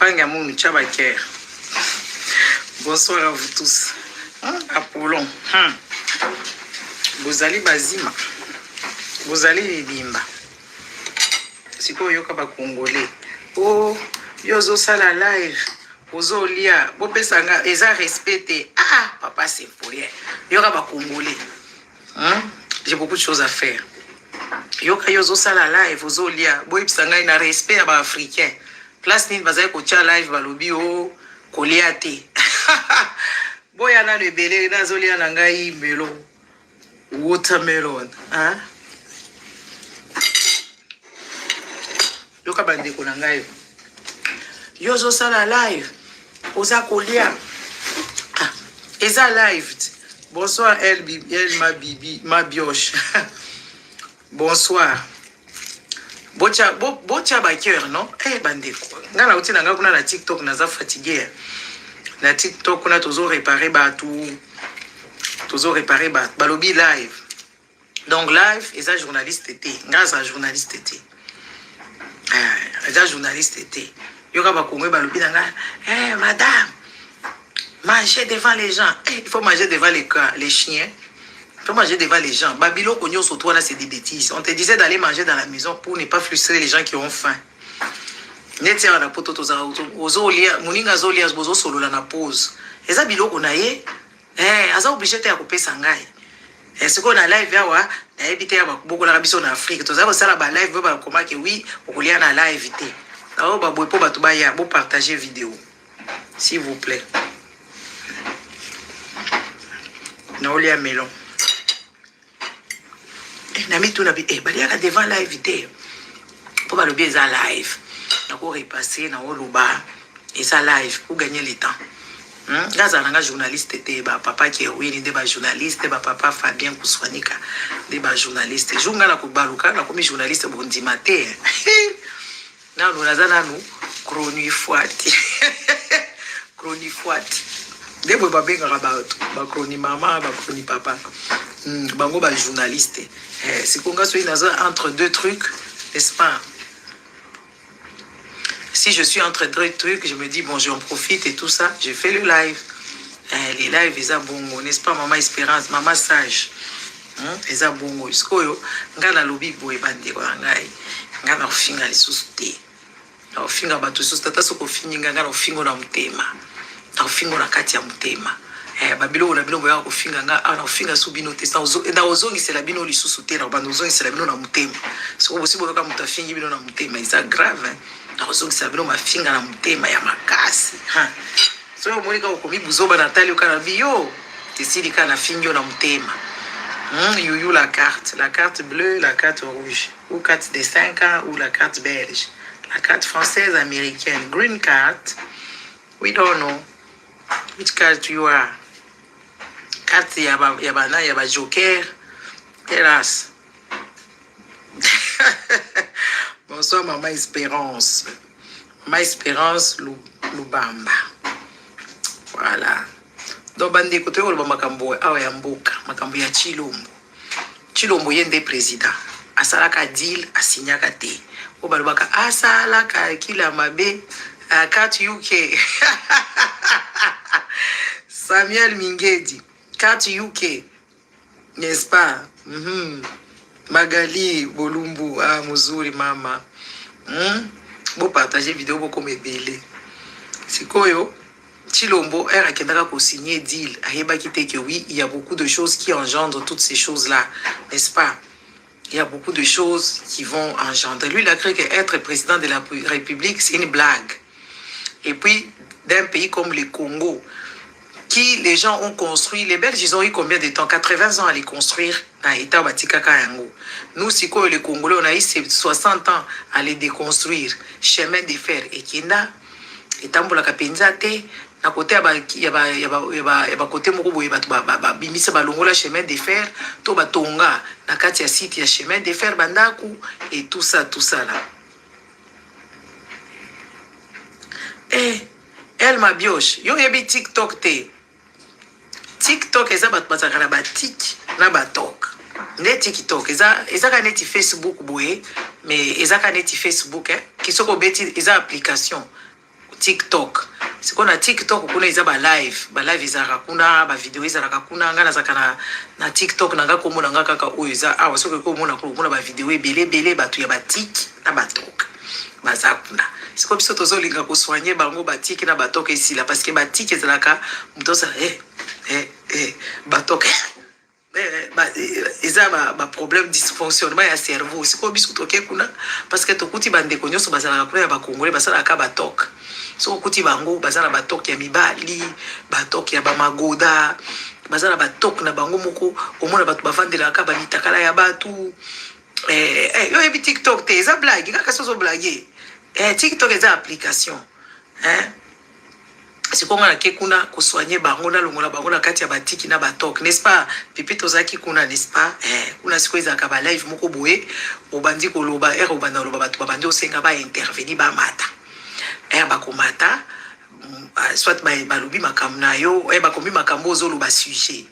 Panga Mouni Tchabaker. Bonsoir à vous tous. Apollon. Vous allez Bazima. Vous allez Bimba. C'est quoi yoka ba Congolais? Oh, yozo sala live. Ozo lia. Bope sanga. Eza respecté. Ah, papa c'est pour rien. Yoka ba Congolais. J'ai beaucoup de choses à faire. Yoka yozo sala live. Ozo lia. Bope sanga ina respect à ba africain. Place ni bazaye kocha live balobi o koliate. Boya na lebele na zolia na ngai melon. Watermelon, hein? Yoka bande ko na ngai. Yozo sala live. Oza kolia. Eza live. Bonsoir elle ma bibi, ma bioche. Bonsoir. Bocha ba cœur non? Bande ko. Ngana uti na nga kuna na TikTok naza fatigué. Na TikTok kuna tozo réparer ba tout. Toujours réparer balobi live. Donc live, et ça journaliste était. Grâce à journaliste était. Ça journaliste était. Yoka ba Congo balobi nanga. Madame, mangez devant les gens. Il faut manger devant les chiens. Il faut manger devant les gens. Babylone Konyo sur toi là c'est des bêtises. On te disait d'aller manger dans la maison pour ne pas frustrer les gens qui ont faim. Neti ya na poto toza ozolia muninga zolia bozo solo la na pause. Eza biloko na ye. Aza obligé te ya kopesa ngai. Ce qu'on a live yawa na ebité ya beaucoup la biso na Afrique. Toza ko sala ba live ba koma ke oui, okolia na live te. Na ba boy po ba to ba ya bo partager vidéo. S'il vous plaît. Na olia melon. Na mi tout na bi balia ka devant live te. Po ba lo bien za live. Na ko repasser na oluba et ça live pour gagner le temps. Gaza nanga journaliste te ba papa qui wini de ba journaliste ba papa Fabien Kouswanika de ba journaliste junga na kubaluka na komi journaliste bondima te na nunazana nu chronifuati chronifuati de bo babenga ba chroni mama ba chroni papa bango ba journaliste c'est konga so inaza entre deux trucs n'est-ce pas? Si je suis entre deux trucs, je me dis, bon, j'en profite et tout ça. Je fais le live. Les lives, ils ont bon, n'est-ce pas, maman Espérance, maman Sage. Ils ont bon. Est-ce que nga la lobby boy bande ko ngai. Nga na ofinga li susute. Na ofinga batu susute tata soko finga nga na ofingo na mutema. Na ofingo na kati ya mutema. Babilo na bilombo ya ofinga nga na ofinga subino te sa na ozongi c'est la bino li susute na bando ozongi c'est la bino na mutema. Soko possible ka mutafingi bino na mutema, c'est grave. Na ozongi c'est la bino mafinga na mutema ya makasi. So yo monika okomi buzoba Nathalie okana bio. Tesili kana fingyo na mutema. You la carte bleue, la carte rouge, ou carte des 5 ans, ou la carte belge, la carte française, américaine, green card, we don't know which card you are. Carte yaba joker, terrasse. Bonsoir maman Espérance. Maman Espérance Lubamba. Voilà. Donc bande écoutez on va makambo awa ya mboka makambo ya Chilombo yende président asalaka deal asinyaka te o balobaka asalaka kila mabe kat UK Samuel Mingedi kat UK n'est-ce pas? Magali Bolumbu muzuri mama bo partager vidéo boko mebele sikoyo Chilombo a akendaka ko signer deal ayeba kite que oui il y a beaucoup de choses qui engendrent toutes ces choses là, n'est-ce pas? Il y a beaucoup de choses qui vont engendrer. Lui il a cru que être président de la République c'est une blague. Et puis d'un pays comme le Congo qui les gens ont construit, les Belges ils ont eu combien de temps? 80 ans à les construire na état batikaka yango. Nous siko les Congolais on a eu 60 ans à les déconstruire. Chemin de fer et kina etambola kapenza te na côté ya côté moko boye batu ba bimisa balongola chemin de fer to batonga na kati ya site ya chemin de fer bandaku et tout ça là. Elle ma bioche yo yebi TikTok te TikTok eza bat bazakana ba tik na batok ne TikTok eza ka neti Facebook boye mais eza ka neti Facebook qui soko beti eza application TikTok. C'est qu'on a TikTok, on a ils ba live ils a kuna, ba vidéo ils a kuna, ngana zakana na TikTok nanga komo nanga kaka oiza. Ah, waso ko mona ko mona ba vidéo belé ba tu ya ba tik na ba tok. Baza kuna. C'est comme si tozo linga ko soigner bango ba tik na ba tok ici là parce que ba tik ezalaka mtosa ba tok ils ont un problème dysfonctionnement ya cerveau. C'est comme si tu kuna parce que to kuti bande konyo so bazala kuna ba congolais basala ka ba tok. So kuti bango bazala ba tok ya mibali, ba tok ya ba magoda, bazala ba tok na bango moko omona batu bavandela ka ba mitakala ya batu. Yo ebi TikTok te eza blague kaka sozo blague. TikTok eza application. C'est comme on kuna ko soigner bango na longola bango na kati ya batiki na batok, n'est-ce pas? Pipi tozaki kuna, n'est-ce pas? Kuna siko ezaka ba live moko boye obandi ko loba obanda loba batu babandi osenga ba intervenir ba mata. Ba komata soit ba lobi makambo na yo ba komi makambo ozolo ba sujet.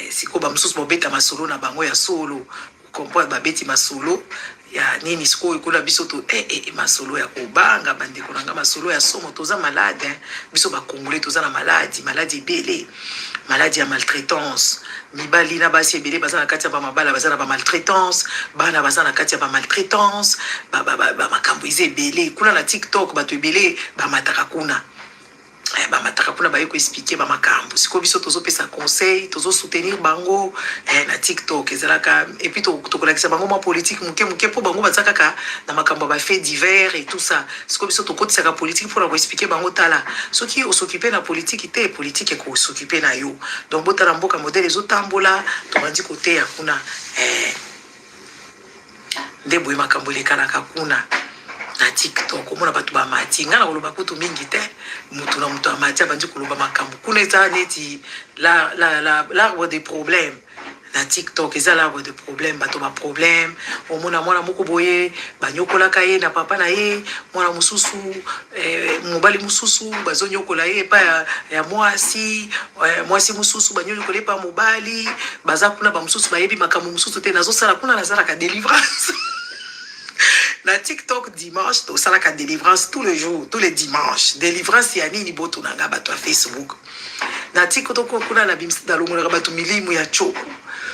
Siko ba msusu bobeta masolo na bango ya solo. Comprendre ba beti masolo ya nini siko ikuna biso to masolo ya kobanga bande konanga masolo ya somo toza malade biso ba congolais toza na maladie belé maladie ya maltraitance mibali na basi belé bazana kati ya ba mabala bazana ba maltraitance bana bazana kati ya ba maltraitance ba makambo ize belé kuna na TikTok ba to belé ba mataka kuna ba mataka kuna ba yeko expliquer ba makambo siko biso tozo pesa conseil tozo soutenir bango na TikTok ezalaka et puis to kolakisa bango ma politique muke po bango bazaka ka na makambo ba fait divers et tout ça siko biso to kotisa ka politique pour expliquer bango tala soki o s'occuper na politique te politique ko s'occuper na yo donc botala mboka modèle ezotambola to bandi côté ya kuna ndebo makambo lekana ka kuna na TikTok omona batu ba mati ngana koloba kutu mingi te mutu na mutu amati abandi koloba makambo kuna eza neti l'arbre des problèmes na TikTok eza l'arbre des problèmes bato ba problème omona mwana moko boye banyokolaka ye na papa na ye mwana mususu mobali mususu bazonyokola ye pa ya mwasi mususu banyokola pa mobali baza kuna ba mususu bayebi makambo mususu te nazo sala kuna nazala ka délivrance. Na TikTok dimanche, to sala ka délivrance tous les jours, tous les dimanches. Délivrance ya nini boto nanga bato à Facebook. Na TikTok kuna na bimsi dalongola bato milimu ya choko.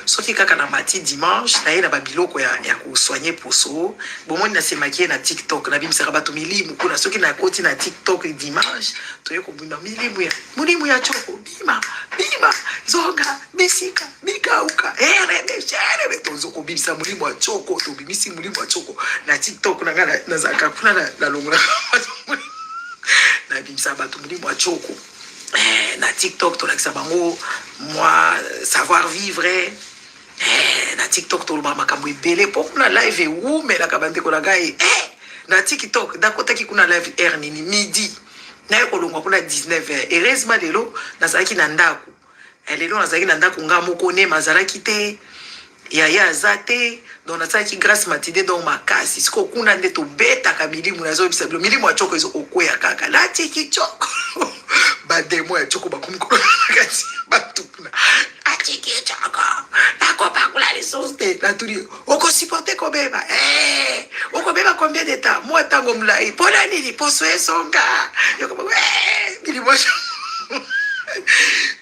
Soki kaka na mati dimanche, na yena ba biloko ya ko soigner poso. Bomoni na semakie na TikTok na bimsi bato milimu kuna soki na koti na TikTok dimanche, to yeko bunda milimu ya choko. Bima zonga bisika bikauka rebe tozo ko bimsa mulimu wa choko to bimisi mulimu wa choko na TikTok na ngana na zaka kuna na longola na bimsa bato mulimu wa choko na TikTok to lakisa bango moi savoir vivre na TikTok to loma makambo ebele po kuna live mais la kabande ko la gai na TikTok dakota ki kuna live nini midi na yeko longwa kuna 19h heureusement lelo nazalaki na ndako lelo nazalaki na ndako nga moko ne mazalaki te ya azate donc nazalaki grâce matide donc makasi siko kuna nde to beta ka milimu nazo bisa milimu ya choko izo okoya kaka la tiki choko ba demo ya choko bakumko kati batupuna atiki choko nako bakula les sauces la turi oko supporter ko beba oko beba combien de temps moi tango mlai pona nini poso esonga yoko milimu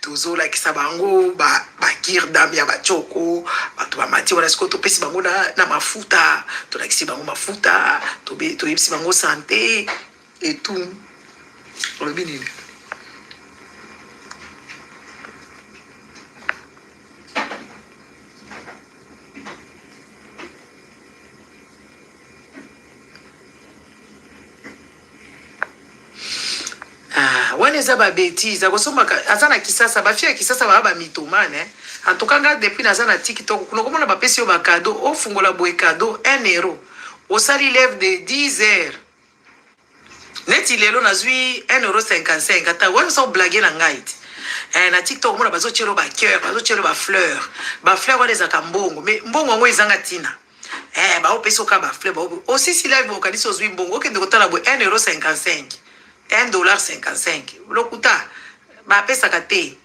tozola kisa bango ba kirdam ya bachoko bato ba mati wala siko to pesi bango na mafuta to la kisi bango mafuta to yipsi bango santé et tout le binine eza ba bêtise akosoma azana kisasa ba fia kisasa ba mitomane en tout cas nga depuis nazana TikTok kuno komona ba pesi yo ba cadeau o fungola boy cadeau 1 euro au sali lève de 10 heures neti lelo nazwi 1,55 € ata wana so blague na ngai na TikTok mona bazo chelo ba cœur bazo chelo ba fleur wana za kambongo mais mbongo ngo ezanga tina ba opeso ka ba fleur ba aussi si live okadisi ozwi mbongo okende kotala boy 1,55 € $1.55 lokuta ba pesa kate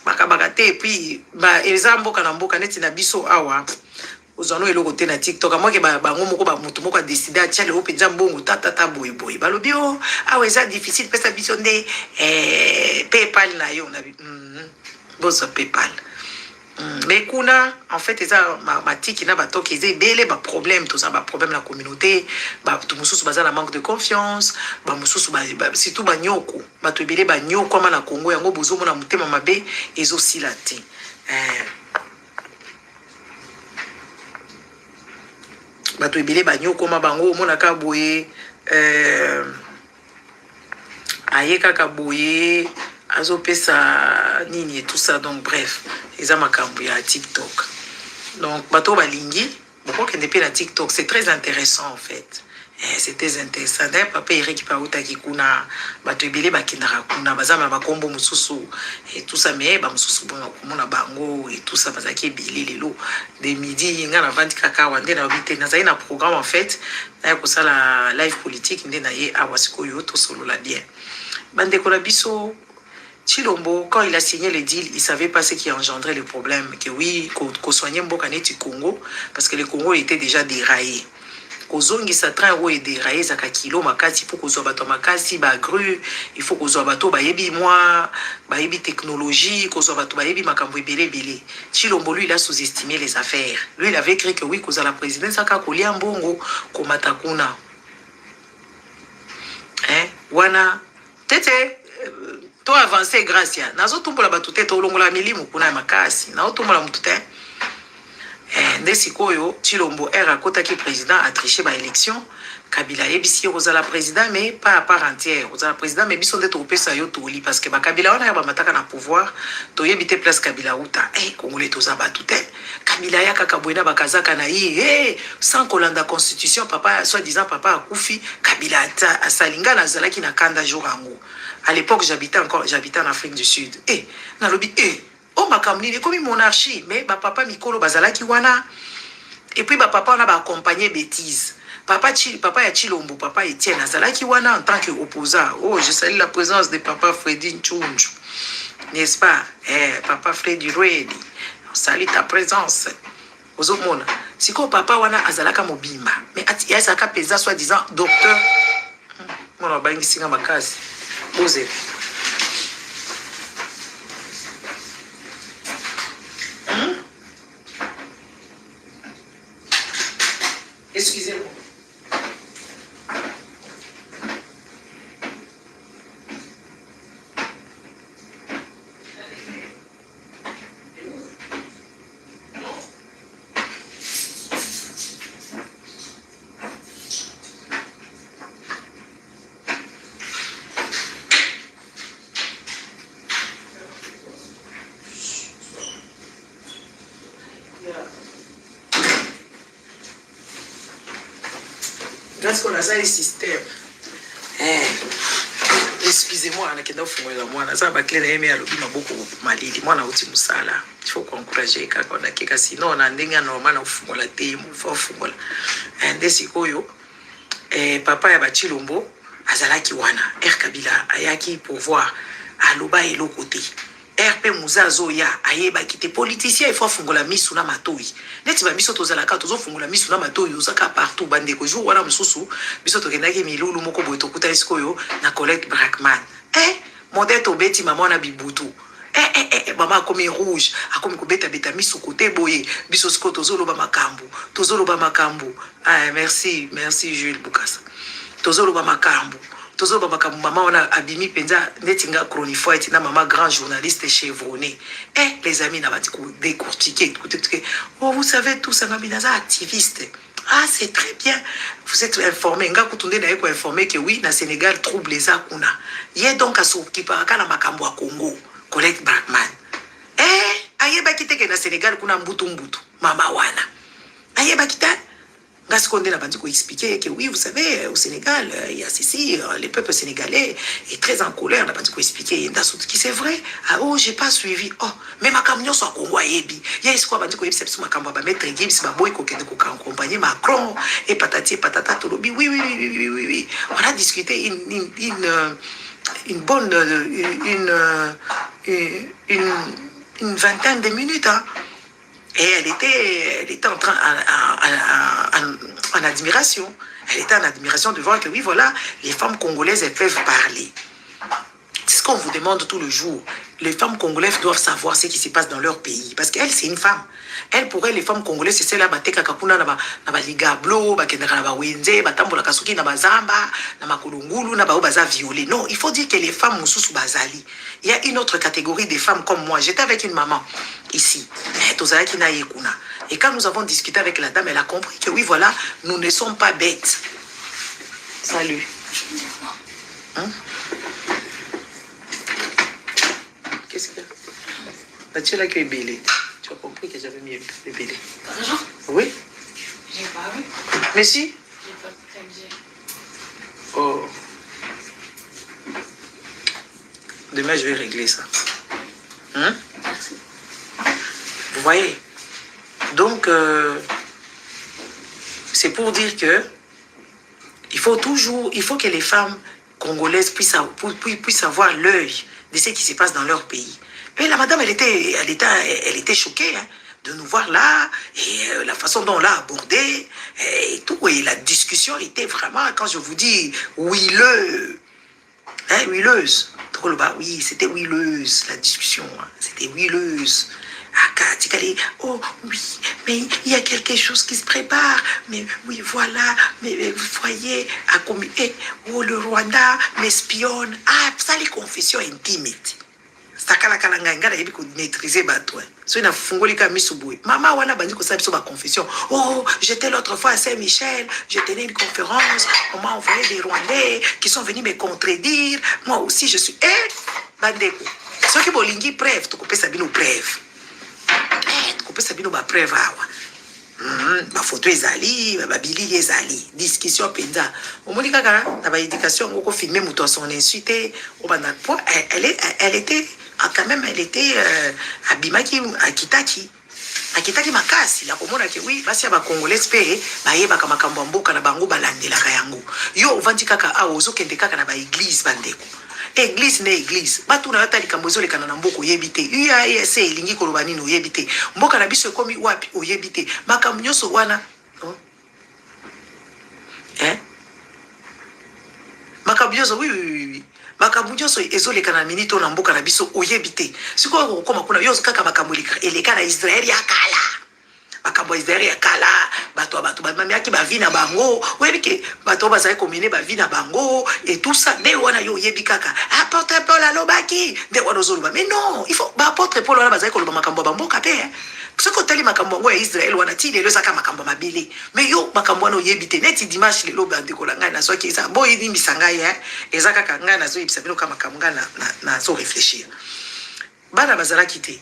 bakabaka te puis ba ezamboka na mboka neti na biso awa ozano eloko te na TikTok moi ke bango moko ba mutu moko a décider atia le openza mbongo tata boy boy balobi o awa eza difficile pesa biso nde PayPal na yo na bozo PayPal. Mais kuna en fait eza ma tiki na batoki eza ebele ba problème tout ça ba problème la communauté ba tout mususu baza na manque de confiance ba mususu ba surtout ba nyoko ba to ebele ba nyoko ama na Congo yango bozo mona mutema mabe ezo silate bato ebele banyo koma bango mona ka boye aye kaka boye azopesa nini et tout ça donc bref eza makambo ya TikTok donc bato balingi bokokende pe na TikTok c'est très intéressant en fait c'est très intéressant d'ailleurs papa Eric pautaki kuna bato ebele bakendaka kuna bazama bakombo mususu et tout ça mais ba mususu bona komona bango et tout ça bazaki ebele lelo de midi nga na vandi kaka wande na bité na zaina programme en fait na ko sala live politique ndé na ye awasiko yo to solo la bien bande ko la biso Chilombo, quand il a signé le deal, il ne savait pas ce qui engendrait le problème. Que oui, qu'on soignait Mbokaneti Congo, parce que le Congo était déjà déraillé. Kozongi sa train où est déraillé, ça kilo makasi, il faut qu'on soit bateau makasi, ba grue, il faut qu'on soit bateau ba yebi moi, ba yebi technologie, qu'on soit bateau ba yebi makambo belé belé. Chilombo lui il a sous-estimé les affaires. Lui il avait écrit que oui, qu'on a la présidence ça kakolia mbongo, komatakuna. Hein? Wana tete to avancer grâce ya nazo tumbola batute to longola milimu kuna makasi na otumbola mutute nde sikoyo Chilombo era kota ki président a triché ba élection Kabila yebisi rozala président mais pas à part entière rozala président mais biso nde to pesa yo toli parce que ba Kabila wana ba mataka na pouvoir to yebite place Kabila uta congolais to za batute Kabila ya kaka boina bakazaka na yi sans kolanda constitution papa soi disant papa akufi Kabila a salinga na zalaki na kanda jorango. À l'époque, j'habitais en Afrique du Sud. Oh, ma kamni, comme une monarchie. Mais ma papa Mikolo Bazalaki wana. Et puis, ma papa, on a accompagné bêtises. Papa ya Chilombo, papa Etienne Azalaki wana en tant qu'opposant. Oh, je salue la présence de papa Freddy Nchunju. N'est-ce pas? Papa Freddy Ruedi. On salue ta présence. Aux autres mondes. Si quoi, papa wana Azalaka Mobimba. Mais il y a Zaka Pesa, soi-disant, docteur. Mon bangi singa makasi. Osez. Excusez-moi. Grâce qu'on a ça, les systèmes. Excusez-moi, on a qu'à faire moi, on a ça, bakle na yeme alobi maboko malili, moi na uti musala. Il faut encourager kaka on a keka sinon on a ndenga normal na ufungola te, mu fa ufungola. Ndesi koyo papa ya Bachilombo azalaki wana, Kabila ayaki pouvoir aloba eloko te. RP Muzazo ya ayeba kite politicien il faut fungola misu na matoi neti ba biso tozalaka tozo fungola misu na matoi uzaka partout bande ko jour wana mususu biso tokendaki milulu moko boye tokuta esikoyo na Colette Brackman modèle tobeti mama na bibutu mama akomi rouge akomi kobeta beta misu kote boye biso siko tozoloba makambo merci Jules Bukasa tozoloba makambo Tozo baba maman on a abimi penza netinga chronifoite na maman grand journaliste chevronné. Les amis n'a pas décortiqué. Oh vous savez tout ça mabinaza activiste. Ah c'est très bien. Vous êtes informé. Nga kutunde na yeko informé que oui na Sénégal trouble les akuna. Yé donc à s'occuper na makambo à Congo. Colette Brackman. Ayeba kiteke na Sénégal kuna mbutu mama wana. Ayeba kiteke Gasconde n'a pas dit qu'on expliquait que oui, vous savez, au Sénégal, il y a ceci, le peuple sénégalais est très en colère, n'a pas dit qu'on expliquait, il y a qui c'est vrai. Ah oh, j'ai pas suivi. Oh, mais ma camion soit Congo yebi. Il y a ce qu'on a dit qu'on explique ma camion va mettre Gibbs, ma boy qu'on accompagner Macron et patati patata tolobi. Oui. On a discuté une bonne une vingtaine de minutes hein. Et elle était en admiration. Elle était en admiration de voir que oui, voilà, les femmes congolaises, elles peuvent parler. C'est ce qu'on vous demande tout le jour. Les femmes congolaises doivent savoir ce qui se passe dans leur pays. Parce qu'elle, c'est une femme. Elle, pour elle, les femmes congolaises, c'est celle-là, bateka kakuna na ligablo, bakendaka na bawenze, batambola kasuki na bazamba, na makulungulu, na bao baza violé. Non, il faut dire que les femmes mususu bazali. Il y a une autre catégorie de femmes comme moi. J'étais avec une maman ici. Et quand nous avons discuté avec la dame, elle a compris que oui, voilà, nous ne sommes pas bêtes. Salut. Hein? Qu'est-ce que tu là qui est belle. Tu as compris que j'avais mis le bélé. Oui. J'ai pas vu. Mais si. J'ai pas très bien. Oh. Demain, je vais régler ça. Hein? Merci. Vous voyez? Donc, c'est pour dire que il faut que les femmes congolaises puissent avoir l'œil de ce qui se passe dans leur pays. Et la madame, elle était choquée hein, de nous voir là, et la façon dont on l'a abordé, et tout. Et la discussion était vraiment, quand je vous dis, huileuse. Hein, huileuse. Oui, c'était huileuse, la discussion. Hein, c'était huileuse. Oh oui, mais il y a quelque chose qui se prépare. Mais oui, voilà. Mais vous voyez, oh, le Rwanda m'espionne. Ah, ça, les confessions intimes. Maîtriser maman wana bandi ko sabiso ba confession. Oh, j'étais l'autre fois à Saint-Michel, je tenais une conférence, on m'a envoyé des Rwandais qui sont venus me contredire. Moi aussi je suis bandeko. Ceux qui bolingi preuve, tu kopesa bino preuve. Tu kopesa bino ba preuve awa. Ba photo ezali, ba bilili ezali, discussion penza. Omoni kaka na ba éducation ngoko filmer muto son insulté, obana point elle était quand même elle était abimaki akitaki makasi la komona ke oui basi ya ba congolais pe ba yeba ka makambo mboka na bango balandela ka yango yo ovandi kaka a ozokende kaka na ba église bandeko église na église batu na yata likambo ezolekana na mboka oyebite UAS elingi koloba nini oyebite mboka na biso ekomi wapi oyebite makambo nyonso wana makambo nyonso oui makambo nyonso ezoleka na minito na mboka na biso oyebite sikoyo kokoma kuna yo kaka makambo eleka na Israël ya kala makambo Israël ya kala bato bamamiaki bavi na bango oyebike bato bazali komine bavi na bango et tout ça nde wana yo oyebi kaka apôtre Paul alobaki nde wana ozoloba mais non il faut apôtre Paul wana bazali koloba makambo ya bamboka pe soki otali makambo yango ya Israël wana ti lelo ezaka makambo mabele mais yo makambo wana oyebi te neti dimanche lelo bandeko ngai nazwaki eza boyebisa ngai eza kaka ngai nazoyebisa bino kaka makambo ngai nazoréfléchir bana bazalaki te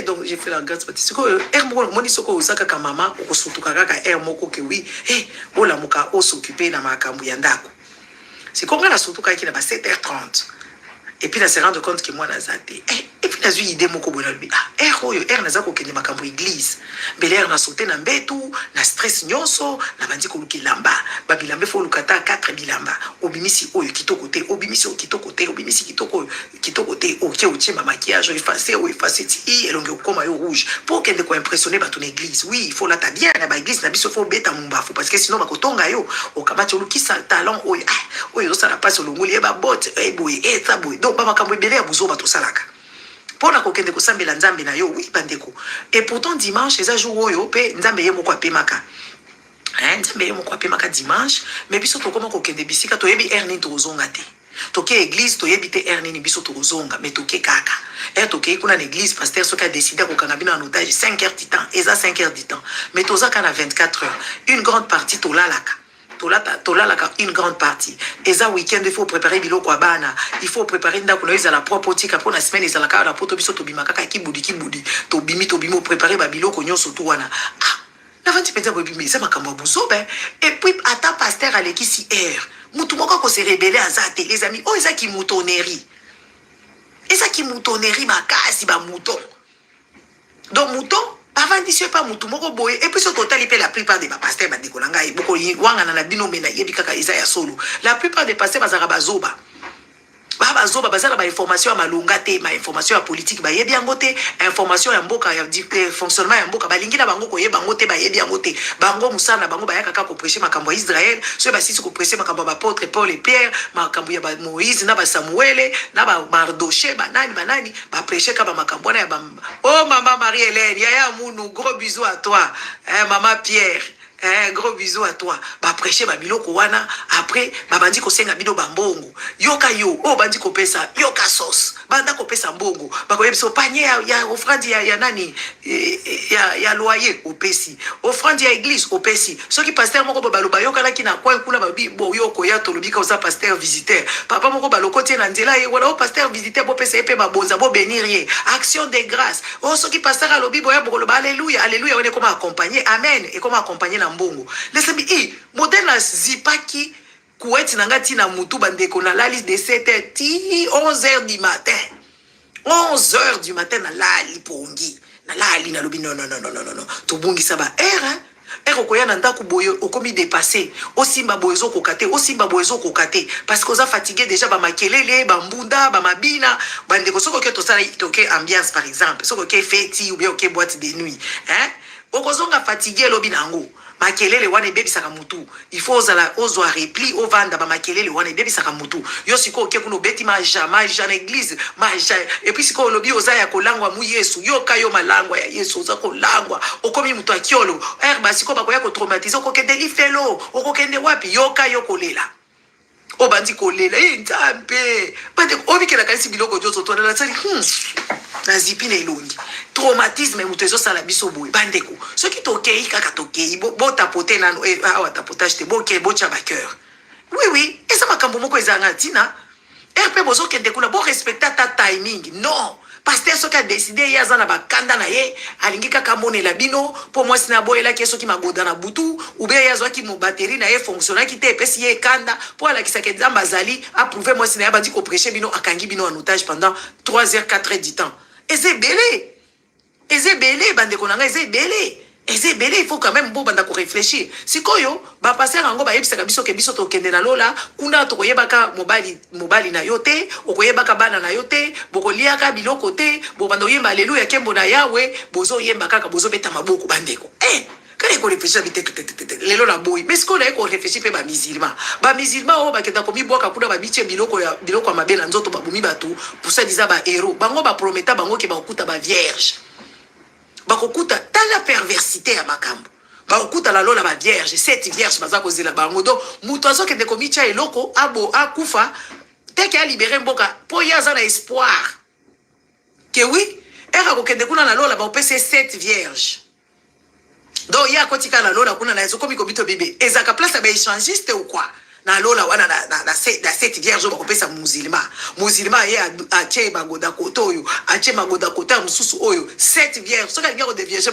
donc j'ai fait la grâce parce que moko moni soko osaka ka mama okosutuka kaka moko ke oui olamuka s'occuper na makambo ya ndako c'est comme na sutuka ki na ba 7h30 et puis là se rendre compte que moi nazate et puis nazui idée moko bona lui oyo nazako kende makambo église belair na sauter na mbetu na stress nyonso na bandi ko lukilamba ba bilambe fo lukata 4 bilamba obimisi oyo kitoko te obimisi kitoko te obimisi kitoko te okie ma maquillage effacer ti elonge okoma yo rouge pour kende ko impressionner ba ton église oui il faut la ta bien na ba église na biso fo beta mumbafu parce que sinon ba kotonga yo okamati olukisa talent oyo ça na passe olongoli ba bot boy ça boy donc ba makambo ebele ya buzo bato salaka pona kokende kosambela nzambe na yo oui bandeko et pourtant dimanche eza jour oyo pe nzambe ye moko apemaka nzambe ye moko apemaka dimanche mais biso tokoma kokende bisika toyebi nini tozonga te toke église toyebi te nini biso tozonga mais toke kaka toke kuna na église pasteur soki a décidé kokanga bino en otage 5 heures du temps eza 5 heures du temps mais tozaka na 24 heures une grande partie tolalaka une grande partie. Et ça, week-end, il faut préparer biloko à bana. Il faut préparer ndako à la propre tika pour la semaine et ça la carte pour tobiso tobima kaka kibudi tobimi préparer ba biloko nyonso to wana. La vente peut dire mais ça makambo buso ben et puis ata pasteur aleki si air. Mutu moko ko se rebeller azate les amis. Oh ça qui moutonnerie. Et ça qui moutonnerie makasi ba mouton. Donc mouton avant d'ici pas mutu moko boye et puis ce total il la plupart des pasteurs ba dekolanga et beaucoup wanga na bino mena yebi kaka isa ya solo la plupart des pasteurs bazara bazoba baba zoba bazala ba information ya malunga te, ma information ya politique ba yebi yango te, information ya mboka ya fonctionnement ya mboka balingi na bango ko yeba yango te, ba yebi yango te. Bango musana bango ba yaka ka ko prêcher makambo ya Israël, so ba sisi ko prêcher makambo ba apôtre Paul et Pierre, makambo ya ba Moïse na ba Samuel na ba Mardoché banani ba prêcher ka ba makambo na ya ba. Oh maman Marie-Hélène, yaya munu, gros bisous à toi. Maman Pierre, gros bisous à toi. Ba prêcher ba biloko wana, après ba bandi ko senga bido bambongo. Yoka yo, oh bandi ko pesa, yoka sauce. Banda ko pesa mbongo. Ba ko yebiso panier ya offrande ya nani ya loyer au pesi. Offrande ya église au pesi. Ce qui pasteur moko ba baloba yoka la ki na kwa kuna ba bi bo yoko ya to lobika oza pasteur visiteur. Papa moko ba lokoti na nzela ye wala o pasteur visiteur bo pesa epe ba bonza bo bénir ye. Action de grâce. Oh ce qui pasteur a lobi bo ya bo loba alléluia, alléluia, on est comme accompagner. Amen. Et comme accompagner na mbongo. Laissez-moi modèle zipaki kuweti nangati na mutu bandeko na lali de 7h ti 11h du matin. 11h du matin na lali pongi. Na lali na lobi non. Tobungi saba era. Ero koya na ndako boye okomi dépassé. Osimba boyezo kokate, parce que oza fatigué déjà ba makelele, ba mbunda, ba mabina, bandeko soko ke to sala toke ambiance par exemple, soko ke feti ou bien ke boîte de nuit, hein? Okozonga fatigué lobi nango. Makelele wane bebi saka mutu. Il faut ozwa repli ovanda ba makelele wane bebi saka mutu. Yo siko oke kuno beti maja église, maja. Et puis siko lobi ozaya kolangwa mu Yesu. Yo kayo malangwa ya Yesu oza kolangwa. Okomi mutu akiolo. Ba siko bakoya ko traumatiser ko kende lifelo. Okokende wapi yo kayo kolela. Obandi kolela ntampe. Bande obikela kasi biloko jozo to na tsali. Na zipine ilongi. Traumatisme mutezo sala biso boy bandeko. Ce qui tokei kaka tokei bo tapoter nano awa tapotage te boke bocha ba cœur. Oui, et ça makambo moko ezanga tina. RP bozo kende kuna bo respecter ta timing. Non. Pasteur soki a décidé ya zana ba kanda na ye alingi kaka monela bino po mwasi na boyela ki soki magoda na butu ou bien ya zwaki mo batterie na ye fonctionner ki te pesi ye kanda po ala kisaka nzamba zali approuver mwasi na ya bandi ko prêcher bino akangi bino en otage pendant 3h 4h du temps. Et c'est belé bandeko nanga c'est belé. Et c'est belé, il faut quand même banda ko réfléchir. Sikoyo ba passer ngo ba yebisa biso ke biso to kende na lola kuna to koyebaka mobali na yote, okoyebaka bana na yote, bokoliaka biloko te, bo bando yemba alléluia kembo na yawe, bozo yemba kaka bozo beta maboko bandeko. Quand on réfléchit les lola boy, mais ce qu'on a qu'on réfléchit pe ba musulman o ba kenda komi boka kuna ba biche biloko mabela nzoto ba bumi batu pour ça disa ba héros. Bango ba prometa bango ke ba okuta ba vierge. Bakokuta ta la perversité à makambo. Bakokuta la lola ba vierge, 7 vierges baza kozela bango do muto azo kende komicha eloko abo akufa te ke a libérer mboka po yaza na espoir. Que oui, era ko kende kuna na lola ba opese 7 vierges. Donc ya kotika la lola kuna na ezo komi kobito bébé. Ezaka place ba échangiste ou quoi? Na lola wana na 7 vierges ba kopesa musulman ye ache magoda koto oyo ache magoda kota mususu oyo 7 vierges soka linga ko devierge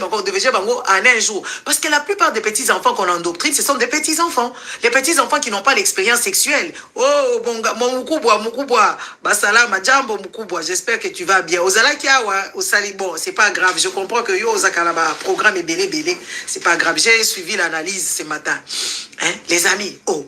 bango en un jour parce que la plupart des petits enfants qu'on endoctrine ce sont des petits enfants, les petits enfants qui n'ont pas l'expérience sexuelle. Oh bonga mon mukubwa basalama jambo mukubwa, j'espère que tu vas bien ozala kiawa osali bon, c'est pas grave, je comprends que yo ozakala ba programme belé, c'est pas grave, j'ai suivi l'analyse ce matin, hein les amis. Oh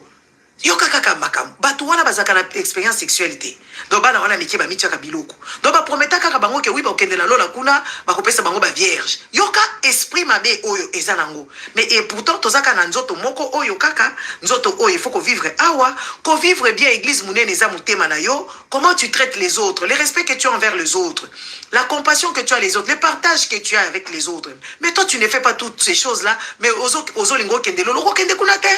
yoka kaka makam batu wana bazaka na expérience sexualité donc bana wana miki ba michaka biloko donc ba prometa kaka bango ke oui ba okende na lola kuna ba kopesa bango ba vierge yoka esprit mabe oyo ezanango mais et pourtant tozaka na nzoto moko oyo kaka nzoto oyo il faut ko vivre awa ko vivre bien église munene za mutema na yo. Comment tu traites les autres, le respect que tu as envers les autres, la compassion que tu as les autres, le partage que tu as avec les autres. Mais toi tu ne fais pas toutes ces choses là, mais ozo lingo kende lolo kende kuna te.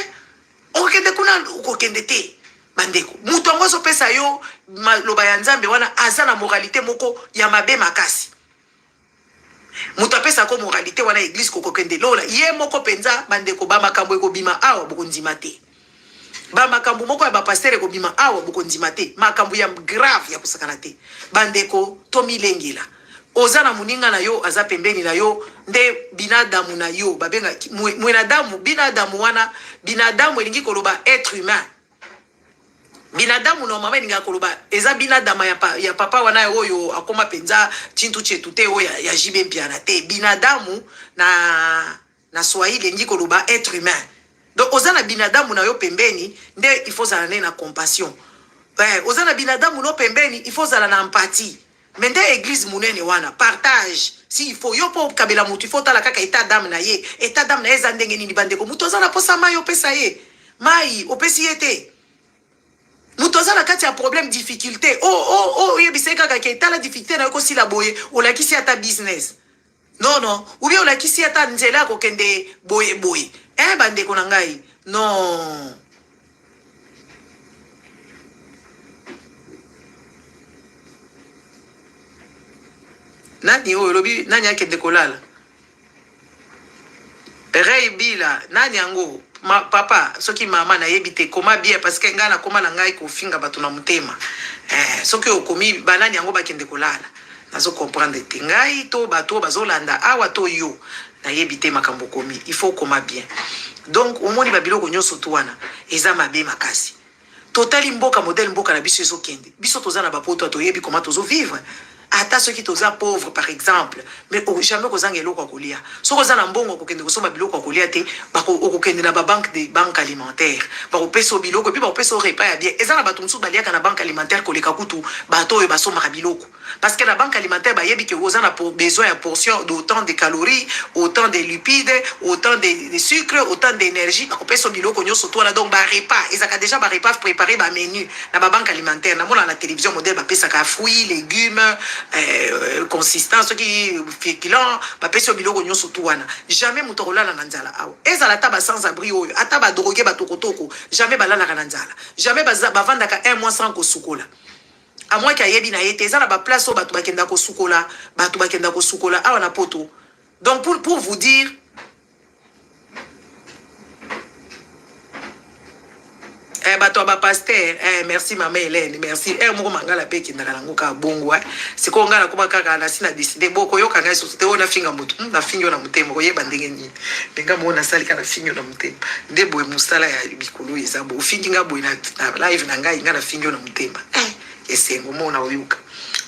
Okende kuna okende te bandeko mutu ngo so pesa yo loba ya nzambe wana azana moralité moko ya mabe makasi mutu apesa ko moralité wana église ko kende lola ye moko penza bandeko ba makambo eko bima awa bokondima te ba makambo moko ya ba pasteur eko bima awa bokondima te makambo ya grave ya kusakana te bandeko to milengela ozana muninga na yo aza pembeni na yo nde binadamu na yo babenga mwenadamu binadamu wana binadamu elingi koloba être humain binadamu normalement elingi koloba eza binadamu ya papa wana oyo akoma penza chintu chetu te oyo ya jibe mpiana te binadamu na Swahili elingi koloba être humain. Donc ozana binadamu na yo pembeni nde il faut zana na compassion. ozana binadamu no pembeni, il faut zala na empathie. Mais nde église munene wana, partage. Si il faut, yo po kabela mutu, il faut tala kaka état d'âme na ye. État d'âme na ye zandenge nini bandeko. Mutu ozana posa mai opesa ye. Mai, opesi yete. Mutu ozana kati ya problème, difficulté. Yebise kaka ke tala difficulté na yoko si la boye. Ola kisi ata business. Non, non. Ou bien ola kisi ata nzela kokende boye boye. Bandeko na ngai. Non. Nani lobi nani akende kolala Rey bila nani yango papa soki mama na yebite koma bien parce que ngana koma na ngai ko finga batu na mutema soki okomi banani yango bakende kolala nazo comprendre te ngai to bato bazolanda awa to yo na yebite makambo komi il faut koma bien donc omoni babiloko nyoso to wana eza mabe makasi totali mboka modèle mboka na biso ezokende biso tozana bapoto to yebi comment tozo vivre. Ata ceux qui toza pauvres par exemple, mais jamais kozanga eloko kolia. So kozana mbongo kokende kosoma biloko kolia te, okokende na ba banque de banque alimentaire. Ba opeso biloko puis ba opeso repas ya bien. Ezana bato msu baliaka na banque alimentaire koleka kutu bato yo basoma biloko. Parce que la banque alimentaire ba yebi ke ozana pour besoin à portion d'autant de calories, autant de lipides, autant de sucre, autant d'énergie. Ba opeso biloko nyoso to na donc ba repas, ezaka déjà ba repas préparé ba menu na ba banque alimentaire. Na mona la télévision modèle ba pesa ka fruits, légumes consistance qui féculent ba peso biloko nyoso to wana jamais mutokolala na nzala awa ezala taba sans abri oyo ata ba droguer ba tokotoko jamais balala na nzala jamais bavandaka un mois sans kosukola à moins qu'il y ait na yete ezala ba place o batu bakenda kosukola batu bakenda kosukola awa na poto. Donc pour vous dire bato ba pasteur merci maman Hélène merci moko mangala pe kindaka nango ka bongo c'est ko ngala kuma kaka na sina décider boko yo kanga société ona finga mutu na fingo na mutemo ko yeba ndenge nini benga mona sali kana fingo na mutemo nde boy musala ya bikulu ezabo ufingi nga boy na live na ngai ngana fingo na mutema esengo mona oyuka.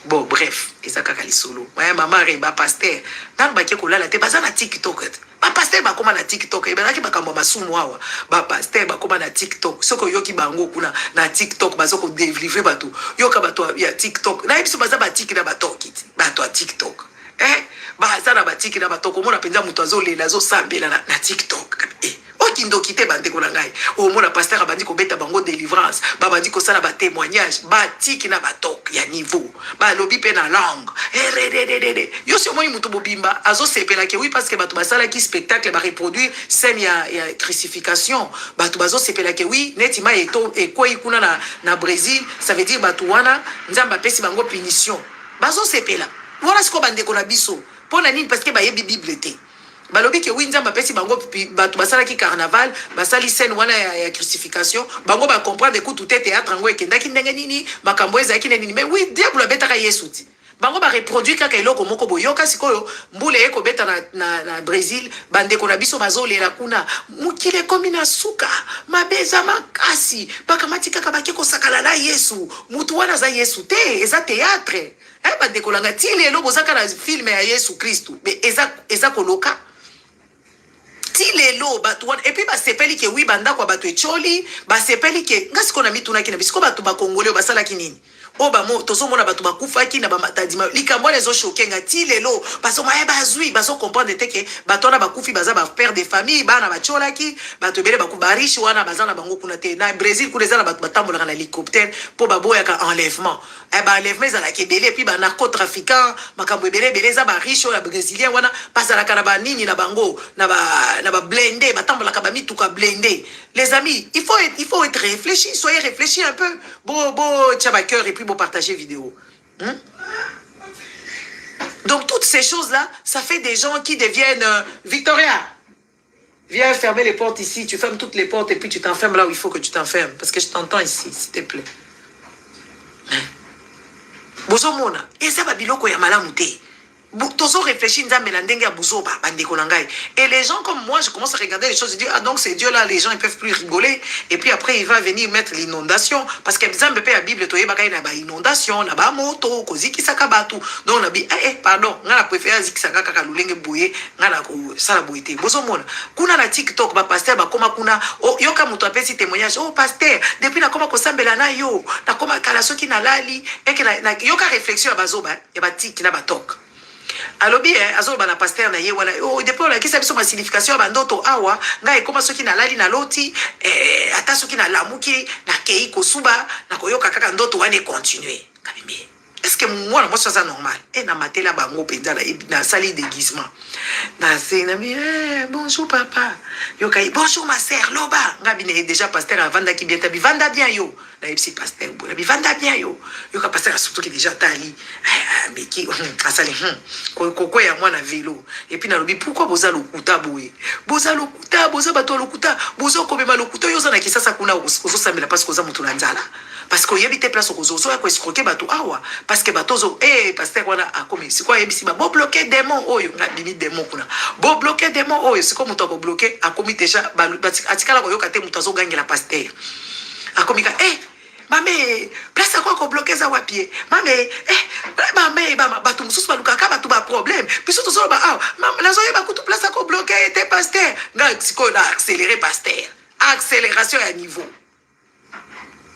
Bon bref ezaka kali solo mama reba pasteur nan ba ke kolala te bazana TikTok ba pasteur ba koma na TikTok e banaki bakambo masumu awa ba pasteur ba koma na TikTok soko yoki bango kuna na TikTok bazoko délivrer bato yoka bato ya TikTok na biso baza ba TikTok na bato kiti bato a TikTok baza na ba TikTok na bato komona penza muto azolela azosambela na TikTok okindo kite bande ko na ngai omona pasteur abandi ko beta bango délivrance babandi ko sala ba témoignage ba tiki na batok ya niveau ba lobi pe na langue yo si omoni muto bobimba azo sepela ke oui parce que bato basala ki spectacle ba reproduire scène ya crucifixion bato bazo sepela ke oui netima eto ekoi kuna na Brésil ça veut dire bato wana nzamba pesi bango punition bazo sepela voilà ce ko bande ko na biso pona nini parce que ba yebi bible te balobi ke winza bapesi bango bato basala ki carnaval basali scène wana ya crucifixion bango ba comprendre que tout est théâtre ngo ekendaki ndenge nini makambo ezaki nini mais oui diable abetaka Yesu ti bango ba reproduire kaka eloko moko boyoka sikoyo mbule eko beta na Brésil bande ko na biso bazolela kuna mukile komi na suka mabeza makasi bakamati kaka bakeko sakala na Yesu mutu wana za Yesu te eza théâtre bande ko langa ti lelo bozaka na film ya Yesu Kristu mais eza koloka ti lelo bato wana et puis basepeli ke oui banda kwa bato echoli basepeli ke ngasi kona mituna kina bisiko bato ba congolais basala kinini obamo tozomona bato bakufaki na bamatadima likambo lezo shokenga ti lelo baso maye bazui baso comprendre teke bato na bakufi baza ba père de famille bana bacholaki bato bele bakubarishi wana bazana bango kuna te na Brésil kuna zala bato batambola na hélicoptère po baboya ka enlèvement ba enlèvement zala ke belé puis ba narcotrafiquant makambo belé za ba riche ya brésilien wana pasala kana ba nini na bango na ba blindé batambola ka ba mituka blindé. Les amis, il faut être réfléchi, soyez réfléchis un peu. Bon, tchaba cœur et puis bon partager vidéo. Donc toutes ces choses-là, ça fait des gens qui deviennent Victoria. Viens fermer les portes ici, tu fermes toutes les portes et puis tu t'enfermes là où il faut que tu t'enfermes. Parce que je t'entends ici, s'il te plaît. Bozomona, et ça va biloko ya malamu te. Tozo réfléchit, et les gens comme moi, je commence à regarder les choses, je dis, ah donc c'est Dieu là, les gens ils peuvent plus rigoler, et puis après il va venir mettre l'inondation, parce que la Bible, il y a inondation, il y a moto, koziki sakabatu, donc on a dit, pardon, on a préféré zikisaka kaka lulenge bouye, on a sala bouité. Bozo mona, kuna na TikTok, ba pasteur, ba koma kuna, yoka muto apesi témoignage, oh pasteur, depuis na koma kosambela na yo, na koma kalasoki na lali, yoka réflexion, bazoba, yaba tik na batok. Alobi azo bana pasteur na ye wala depuis on a kisa biso ma signification bandoto awa ngai koma soki na lali na loti ata soki na lamuki na kei kosuba na koyoka kaka ndoto wane continuer kabimbi. Est-ce que moi moi ça normal et na matela bango penza na sali déguisement na senabi bonjour papa yoka bonjour ma sœur loba ngabine déjà pasteur avanda ki bien tabi vanda bien yo na epsi pasteur bona bi vanda bien yo yoka pasteur surtout qui déjà tali mais qui asali koko ya mwana vélo et puis na lobi pourquoi boza lokuta boye boza lokuta boza bato lokuta boza komema lokuta yo za na kisasa kuna ososambela parce que oza mutu na nzala parce que yebite place ko zo ko escroquer bato awa parce que bato zo pasteur wana akomi c'est quoi yebisi ba bo bloquer démon oyo na bimi démon kuna bo bloquer démon oyo c'est comme mutu ko bloquer akomi déjà atikala ko yoka te mutu zo gangela pasteur akomi ka mame place quoi ko bloquer za wapi mame mame bato mususu baluka ka bato ba problème puis surtout zo ba mame la zo yeba kutu place ko bloquer te pasteur nga siko na accélérer pasteur accélération à niveau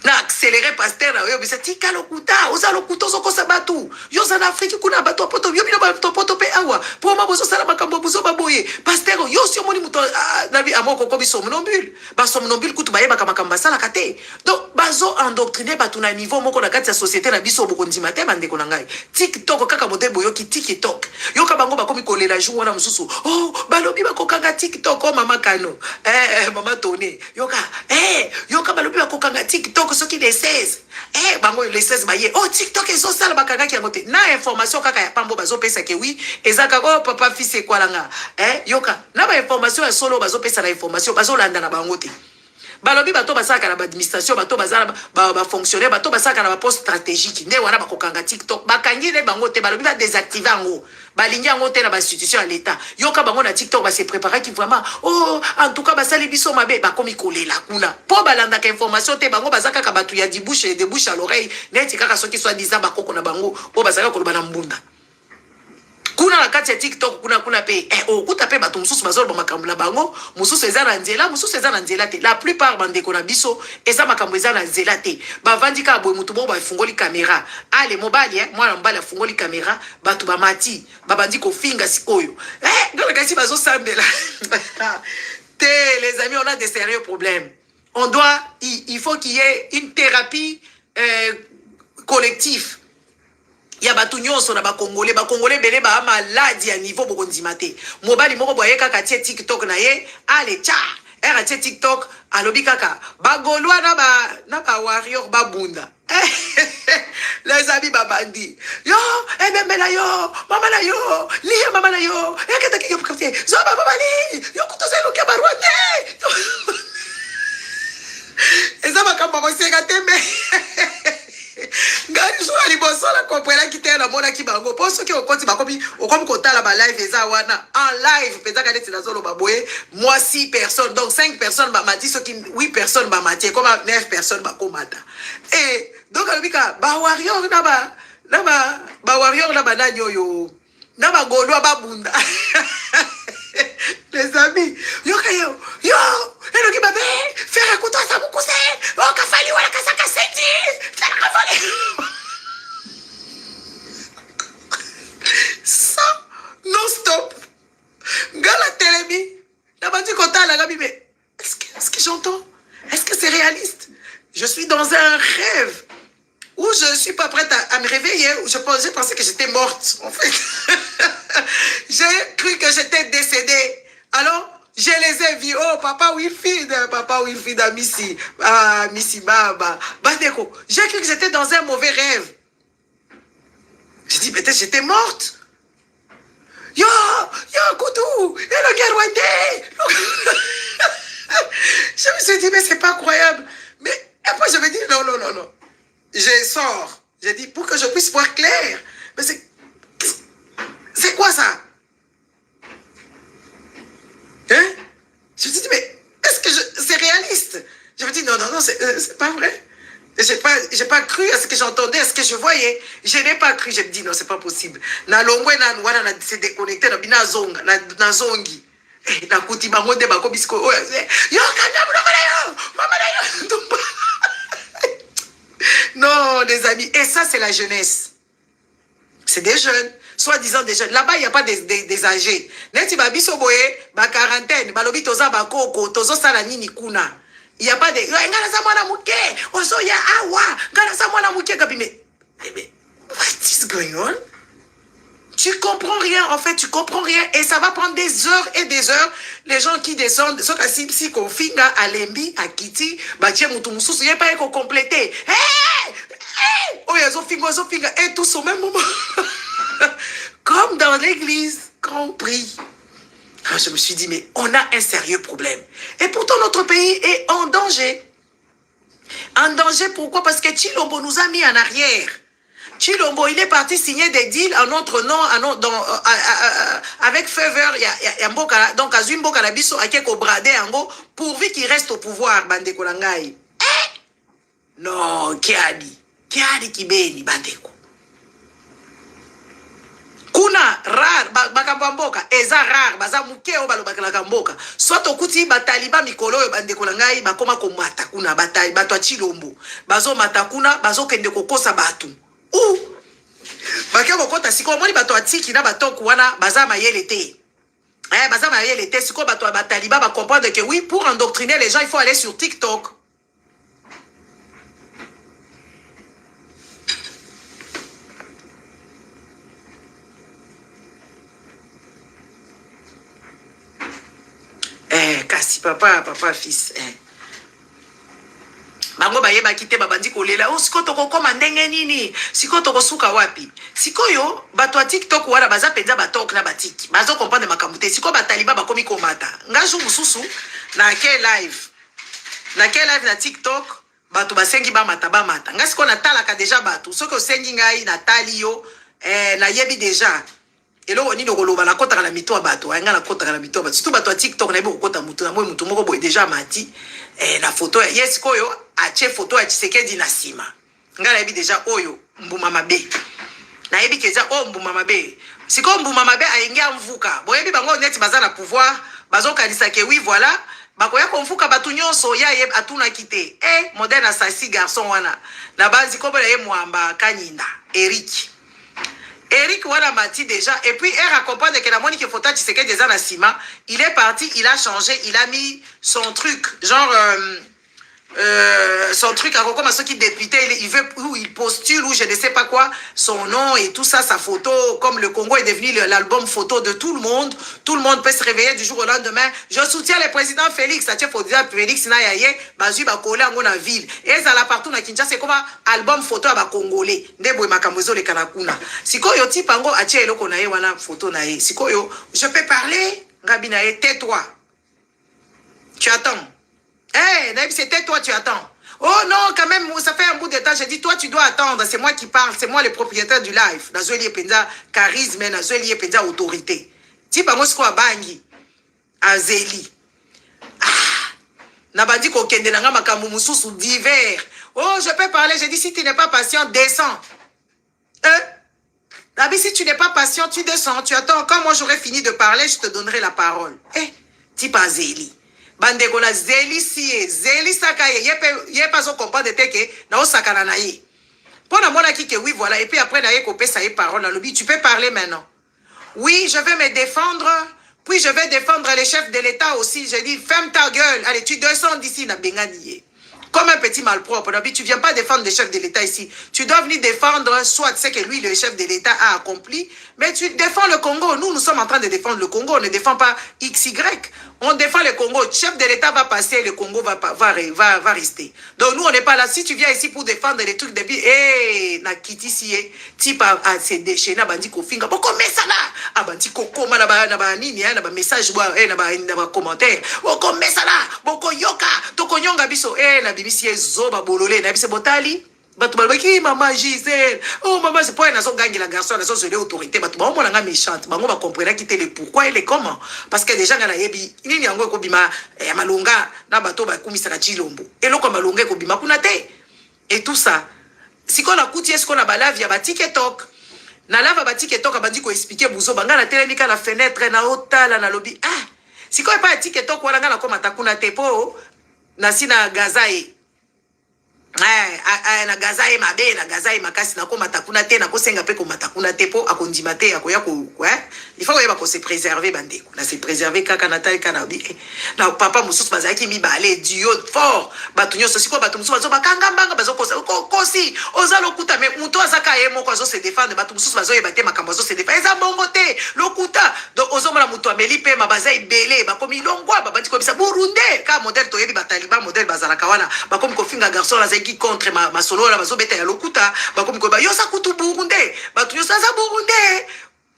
na accéléré pasteur na yo bisa tika lokuta oza lokuta zo kosa batu yo za na Afrique kuna batu poto yo bino bato poto pe awa pour ma bozo sala makambo bozo baboye pasteur yo si omoni muto na bi amoko ko biso somnambule ba somnambule kutu baye makambo sala kate donc bazo endoctriner batu na niveau moko na kati ya société na biso boko ndima te bande ko na ngai TikTok kaka modebo yo ki TikTok yo ka bango bakomi kolela jour wana mususu balobi bakokanga TikTok mama kano mama Tony yo ka balobi bakokanga TikTok soki les 16 bango les 16 baye TikTok ezo sala bakanga ki yangote na information kaka ya pambo bazo pesa ke oui ezaka papa fils ekwalanga yoka na ba information ya solo bazo pesa na information bazo landa na bango te balobi bato basaka na administration bato bazala ba fonctionnaire bato basaka na ba poste stratégique nde wana bakokanga TikTok bakangi ne bango te balobi ba désactiver ngo balingi yango te na ba institution ya l'état yoka bango na TikTok ba se préparer qui vraiment en tout cas basali biso mabe bakomi kolela kuna po balanda ka information te bango bazaka ka batu ya dibouche de bouche à l'oreille neti kaka soki soit disant bakoko na bango bazaka ko bana mbunda kuna na kati ya TikTok kuna pe okuta pe bato mususu bazolo ba makambo la bango mususu eza na nzela mususu eza na nzela te la plupart bande ko na biso eza makambo eza na nzela te bavandi ka boye mutu bo ba fungoli caméra ale mobali mwana mbala fungoli caméra bato ba mati babandi ko finga sikoyo donc kasi bazo sambela te les amis on a des sérieux problèmes on doit il faut qu'il y ait une thérapie collective. Ya batu nyonso na bakongole bele ba maladi ya niveau bokondima te mobali moko boye kaka tie TikTok na ye ale cha era tie TikTok alobi kaka bagolwa na ba warrior babunda les amis babandi yo bembe na yo mama na yo liya mama na yo ekata ki yo kafie zo baba bali yo kutozelo ke barwate eza makambo koseka tembe ngani so ali bosola kopela kitela mona kibango poso ki okoti bakomi okomi kotala ba live eza wana en live peza ka neti nazolo baboye moi 6 personnes donc 5 personnes ba mati so ki 8 personnes ba mati comme 9 personnes ba komata donc alobika ba warrior na ba warrior na ba nanyo na ba golwa ba bunda les amis yo elo ki babe faire kuto sa mukuse kafali wala kasaka senti faire kafali ça non stop ngala telemi na bandi kotala gabi mais est-ce que j'entends est-ce que c'est réaliste je suis dans un rêve où je suis pas prête à me réveiller où je pensais que j'étais morte en fait j'ai cru que j'étais décédée alors je les ai vus. Papa Wilfried à Missy. Missy Baba. Badeko. J'ai cru que j'étais dans un mauvais rêve. J'ai dit, peut-être j'étais morte. Yo, Koutou, et le Guerwandé. Je me suis dit, mais c'est pas croyable. Mais après, je me dis, non. Je sors. J'ai dit, pour que je puisse voir clair. Mais c'est C'est quoi ça? Hein? Je me dis, mais est-ce que c'est réaliste? Je me dis, non, c'est pas vrai. J'ai pas cru à ce que j'entendais, à ce que je voyais. Je n'ai pas cru. Je me dis, non, c'est pas possible. Na longwe na wana na se déconnecté na bina zonga na zongi. Na kuti bango de bako bisko. Yo kanya yo. Non, les amis. Et ça, c'est la jeunesse. C'est des jeunes. Soi-disant des jeunes. Là-bas, il n'y a pas des âgés. Neti babiso boye, ba quarantaine, balobi toza bakoko, tozo sala nini kuna. Il n'y a pas de... Mais what is going on? Tu comprends rien, en fait, tu comprends rien. Et ça va prendre des heures et des heures. Les gens qui descendent, ceux qui si finga à Lembi, à Kiti, Batia Moutoumousou, il n'y a pas qu'on compléter. Oh, ils ont finga, et tous au même moment. Comme dans l'église, compris. Je me suis dit, mais on a un sérieux problème. Et pourtant, notre pays est en danger. En danger, pourquoi? Parce que Chilombo nous a mis en arrière. Chilombo, il est parti signer des deals en notre nom, avec faveur, donc Azumbo Kanabiso, Akeko Brade, pourvu qu'il reste au pouvoir, Bandeko Langai. Non, Kiadi Kibeni, Bandeko. Kuna rare bakambamboka eza rare baza mukeo balobaka mboka soit okuti bataliba mikolo yo bandeko ngai bakoma komata kuna batai bato Chilombo bazo mata kuna bazo kende kokosa batu bakeko kota siko moni bato atiki na batoku wana baza mayele te baza mayele te siko bato bataliba ba comprendre que oui, pour endoctriner les gens il faut aller sur TikTok. Kasi papa fils. Bango baye bakite babandi kolela. Oh siko toko koma ndenge nini? Siko toko suka wapi? Siko yo bato a TikTok wala baza penza batok na batiki. Bazo comprendre makambo te. Siko bataliba bakomi komata. Ngaju mususu na ke live. Na ke live na TikTok bato basengi ba mata. Nga siko na talaka deja bato. Soko sengi ngai na tali yo na yebi deja. Et là, on dit que la côte à la mito à bateau, on a la côte à la mito à bateau. Surtout bateau TikTok, on a beaucoup de mouton. Moi, mouton, moi, déjà mati. La photo, yes, koyo, a che photo, a tseke dinasima. On a déjà oyo, mbumamabe. Na yebi keza o mbumamabe. Si ko mbumamabe a ingia mvuka. Bon, yebi bango net baza na pouvoir, bazo kanisa ke oui voilà. Bakoya konfuka batu nyonso ya yeb atuna kite. Modèle assassin garçon wana. Na base ko bola ye mwamba kanyinda, Eric Wana Mati déjà, et puis elle accompagne que la monique Fota Tshisekedi déjà na Sima, il est parti, il a changé, il a mis son truc, genre son truc, comme ceux qui député, il veut, où il postule, ou je ne sais pas quoi, son nom et tout ça, sa photo, comme le Congo est devenu l'album photo de tout le monde peut se réveiller du jour au lendemain. Je soutiens le président Félix, ça faut dire Félix Nayaye, Bazu Bakole en la ville. Et ça là partout na Kinshasa, c'est comme un album photo à Congolais. Ndeboy Makamozo le Kanakuna. Siko yo ti pango atie eloko na ye wana photo na ye. Siko yo, je peux parler, Gabi na ye, tais-toi. Tu attends. C'était toi, tu attends. Oh non, quand même, ça fait un bout de temps. J'ai dit, toi, tu dois attendre. C'est moi qui parle. C'est moi le propriétaire du live. Nazoli Penza, charisme, Nazoli Penza, autorité. Tipa Mosko Bangi, Azeli. Nabandi Kokende Nanga Makamumusou sous divers. Oh, je peux parler. J'ai dit, si tu n'es pas patient, descends. Nabi, si tu n'es pas patient, tu descends. Tu attends. Quand moi j'aurai fini de parler, je te donnerai la parole. Tipa Azeli. Bande kona zeli siye, zeli sakaye, yé pas au comprendre de teke, na o sakana na ye. Pona mona ki ke oui voilà, et puis après na ye kopé sa ye parole na lobby, tu peux parler maintenant. Oui, je vais me défendre, puis je vais défendre les chefs de l'État aussi. Je dis, ferme ta gueule, allez, tu descends d'ici, na bengani. Comme un petit malpropre, tu ne viens pas défendre les chefs de l'État ici. Tu dois venir défendre soit ce que lui, le chef de l'État, a accompli, mais tu défends le Congo. Nous sommes en train de défendre le Congo. On ne défend pas XY. On défend le Congo. Le chef de l'État va passer, le Congo va rester. Donc nous, on n'est pas là. Si tu viens ici pour défendre les trucs depuis, na kiti si type à se déchaîner, na bandi kofinga, boko mesala, a bandi koko, na ba nini, na ba message, na ba commentaire, boko mesala, boko yoka, toko nyonga biso, na bibisi zoba bolole, na bise botali, Bato balobaki maman Gisèle. Oh maman c'est pas nazo gangi la garçon nazo se l'autorité. Bato ba mona nga méchante. Bango ba comprendre qui le pourquoi et le comment. Parce que déjà ngana yebi nini yango ko bima ya malonga na bato ba kumisa ka Chilombo. Et loko malonga ko bima kuna te. Et tout ça. Si qu'on a couti est-ce qu'on a balavi ya ba TikTok. Na lava ba TikTok abandi ko expliquer buzo banga na télé nika la fenêtre na otala na lobby. Ah. Si qu'on pas TikTok wala ngana ko matakuna te po na sina gazae. Na gazae mabe na gazae makasi na ko matakuna te na ko senga pe ko matakuna te po akondima te akoya ko il faut yeba ko se préserver bandeko na se préserver kaka na taille kana bi na papa mususu bazaki mi balé duo fort batunyo sosi ko batu mususu bazo bakanga mbanga bazo ko si ozalo kuta me muto azaka ye moko azo se défendre batu mususu bazo yeba te makambo azo se défendre eza bongo te lokuta donc ozomona muto ameli pe mabaza ibele bakomi longwa babandi ko bisa Burundi ka modèle to yebi bataliba modèle bazala kawana bakomi ko finga garçon la qui contre ma solo la bazo beta ya lokuta bakomi ko ba yosa kutu Burundi batu yosa za Burundi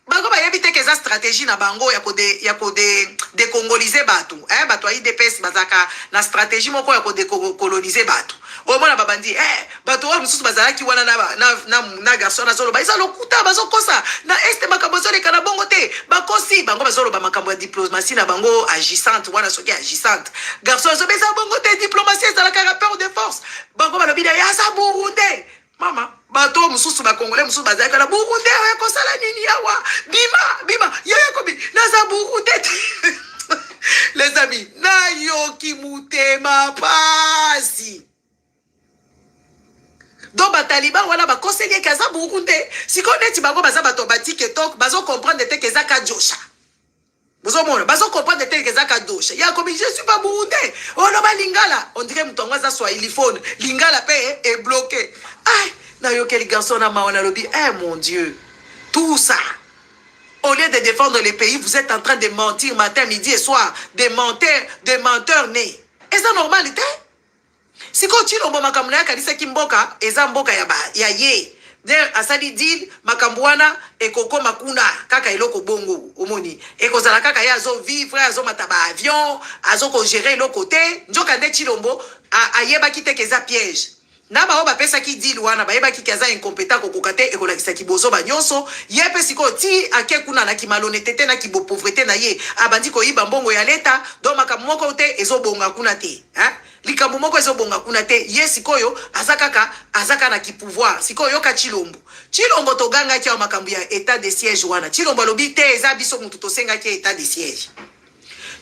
bango ba yebite ke za stratégie na bango ya ko de congoliser batu batu ai DPS bazaka na stratégie moko ya ko de coloniser batu o mona babandi batu wa mususu bazala ki wana na garçon na solo ba isa lokuta bazo kosa na este makambo zo le kana bongo te bakosi bango bazolo ba makambo ya diplomatie na bango agissante wana soki agissante garçon zo beza bongo te diplomatie za la rapport de force bango ba lobida ya sa Burundi mama bato mususu ba congolais mususu bazaka na Burundi ya kosala nini yawa bima yaya kobi na za Burundi les amis na yoki mutema pasi donc bataliban wala ba conseiller kaza Burundi siko neti bango baza bato ba TikTok bazo comprendre te keza ka Josha bozo mona bazo comprendre te keza ka Josha ya kobi je suis pas Burundi on no ba lingala on dirait mutonga za Swahili phone lingala pe est bloqué ah na yo quel garçon na mawana lobi mon Dieu tout ça au lieu de défendre les pays vous êtes en train de mentir matin midi et soir des menteurs nés est ça normalité si ko Chilombo makambo na kanisa kimboka eza mboka ya ye der asali deal makambo wana ekoko makuna kaka eloko bongo omoni ekozala kaka ya zo vivre azo mataba avion azo ko gérer le côté njoka nde Chilombo ayeba kiteke za piège na ba oba pesa ki deal wana ba yeba ki kaza incompétent ko kokate e ko lakisa ki bozo ba nyonso yepe siko ti ake kuna na ki malhonnêteté na ki bo pauvreté na ye abandi ko yiba mbongo ya leta do makambo moko te ezo bonga kuna te likambo moko ezo bonga kuna te ye sikoyo azaka na ki pouvoir sikoyo ka Chilombo to ganga ki makambo ya état de siège wana Chilombo lobi te eza biso mutu to senga ki état de siège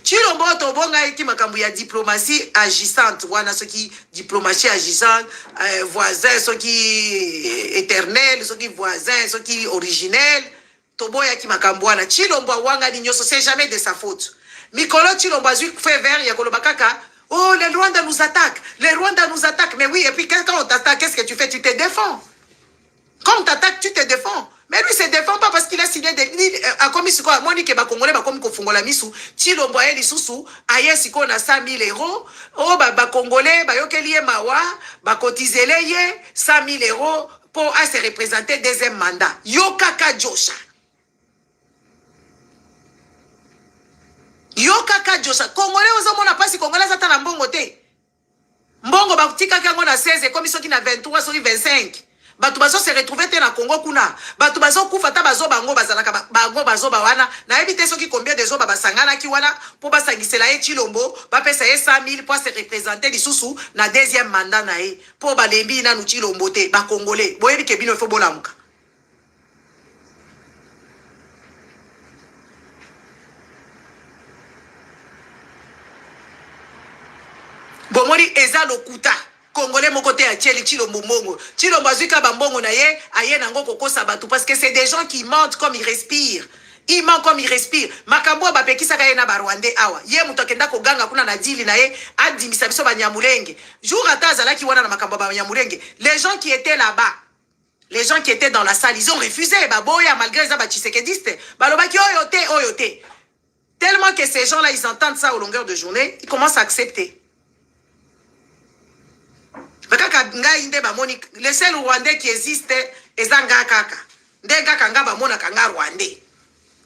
Chilombo to bonga ki makambo ya diplomatie agissante wana soki diplomatie agissante voisin soki éternel soki voisin soki originel to boya ki makambo wana Chilombo wanga ni nyoso c'est jamais de sa faute mikolo Chilombo azui fait vert ya koloba kaka oh les Rwandais nous attaquent mais oui et puis quand on t'attaque qu'est-ce que tu fais tu te défends quand on t'attaque tu te défends. Mais lui se défend pas parce qu'il a signé des a commis ce quoi Monique ba congolais ba comme ko fungola misu Chilombo aye lisusu aye siko na 100 000 euros oh ba congolais ba yokeli ye mawa ba cotizele ye 100 000 euros pour à se représenter deuxième mandat Yokaka Josha congolais ozomona pasi congolais ata na mbongo te mbongo ba tika kango na 16 comme soki na 23 soki 25 batu bazo se retrouver te na Congo kuna batu bazo kufa ta bazo bango bazalaka bango bazo ba wana na ebite soki combien de zoba basangana ki wana po basangisela ye Chilombo ba pesa ye 100 000 pour se représenter lisusu na deuxième mandat na ye po balembi na nu Chilombo te ba congolais boyebi ke bino fo bolamuka bomori eza lokuta Congolais mon côté à Tcheli Chilombo Mongo. Chilombo azuka bambongo na ye, aye nango koko sabatu parce que c'est des gens qui mentent comme ils respirent. Ils mentent comme ils respirent. Makambo ba pekisa ka ye na Barwande awa. Ye muto akenda ko ganga kuna na dili na ye, adimisa biso ba Nyamulenge. Jour ata zalaki wana na makambo ba Nyamulenge. Les gens qui étaient là-bas, les gens qui étaient dans la salle, ils ont refusé ba boya malgré ça ba Tshisekediste. Ba lobaki oyote. Tellement que ces gens-là ils entendent ça au longueur de journée, ils commencent à accepter. Le seul Rwandais qui existe est Zanga Kaka. Ndenga Kanga Bamona Kanga Rwandais.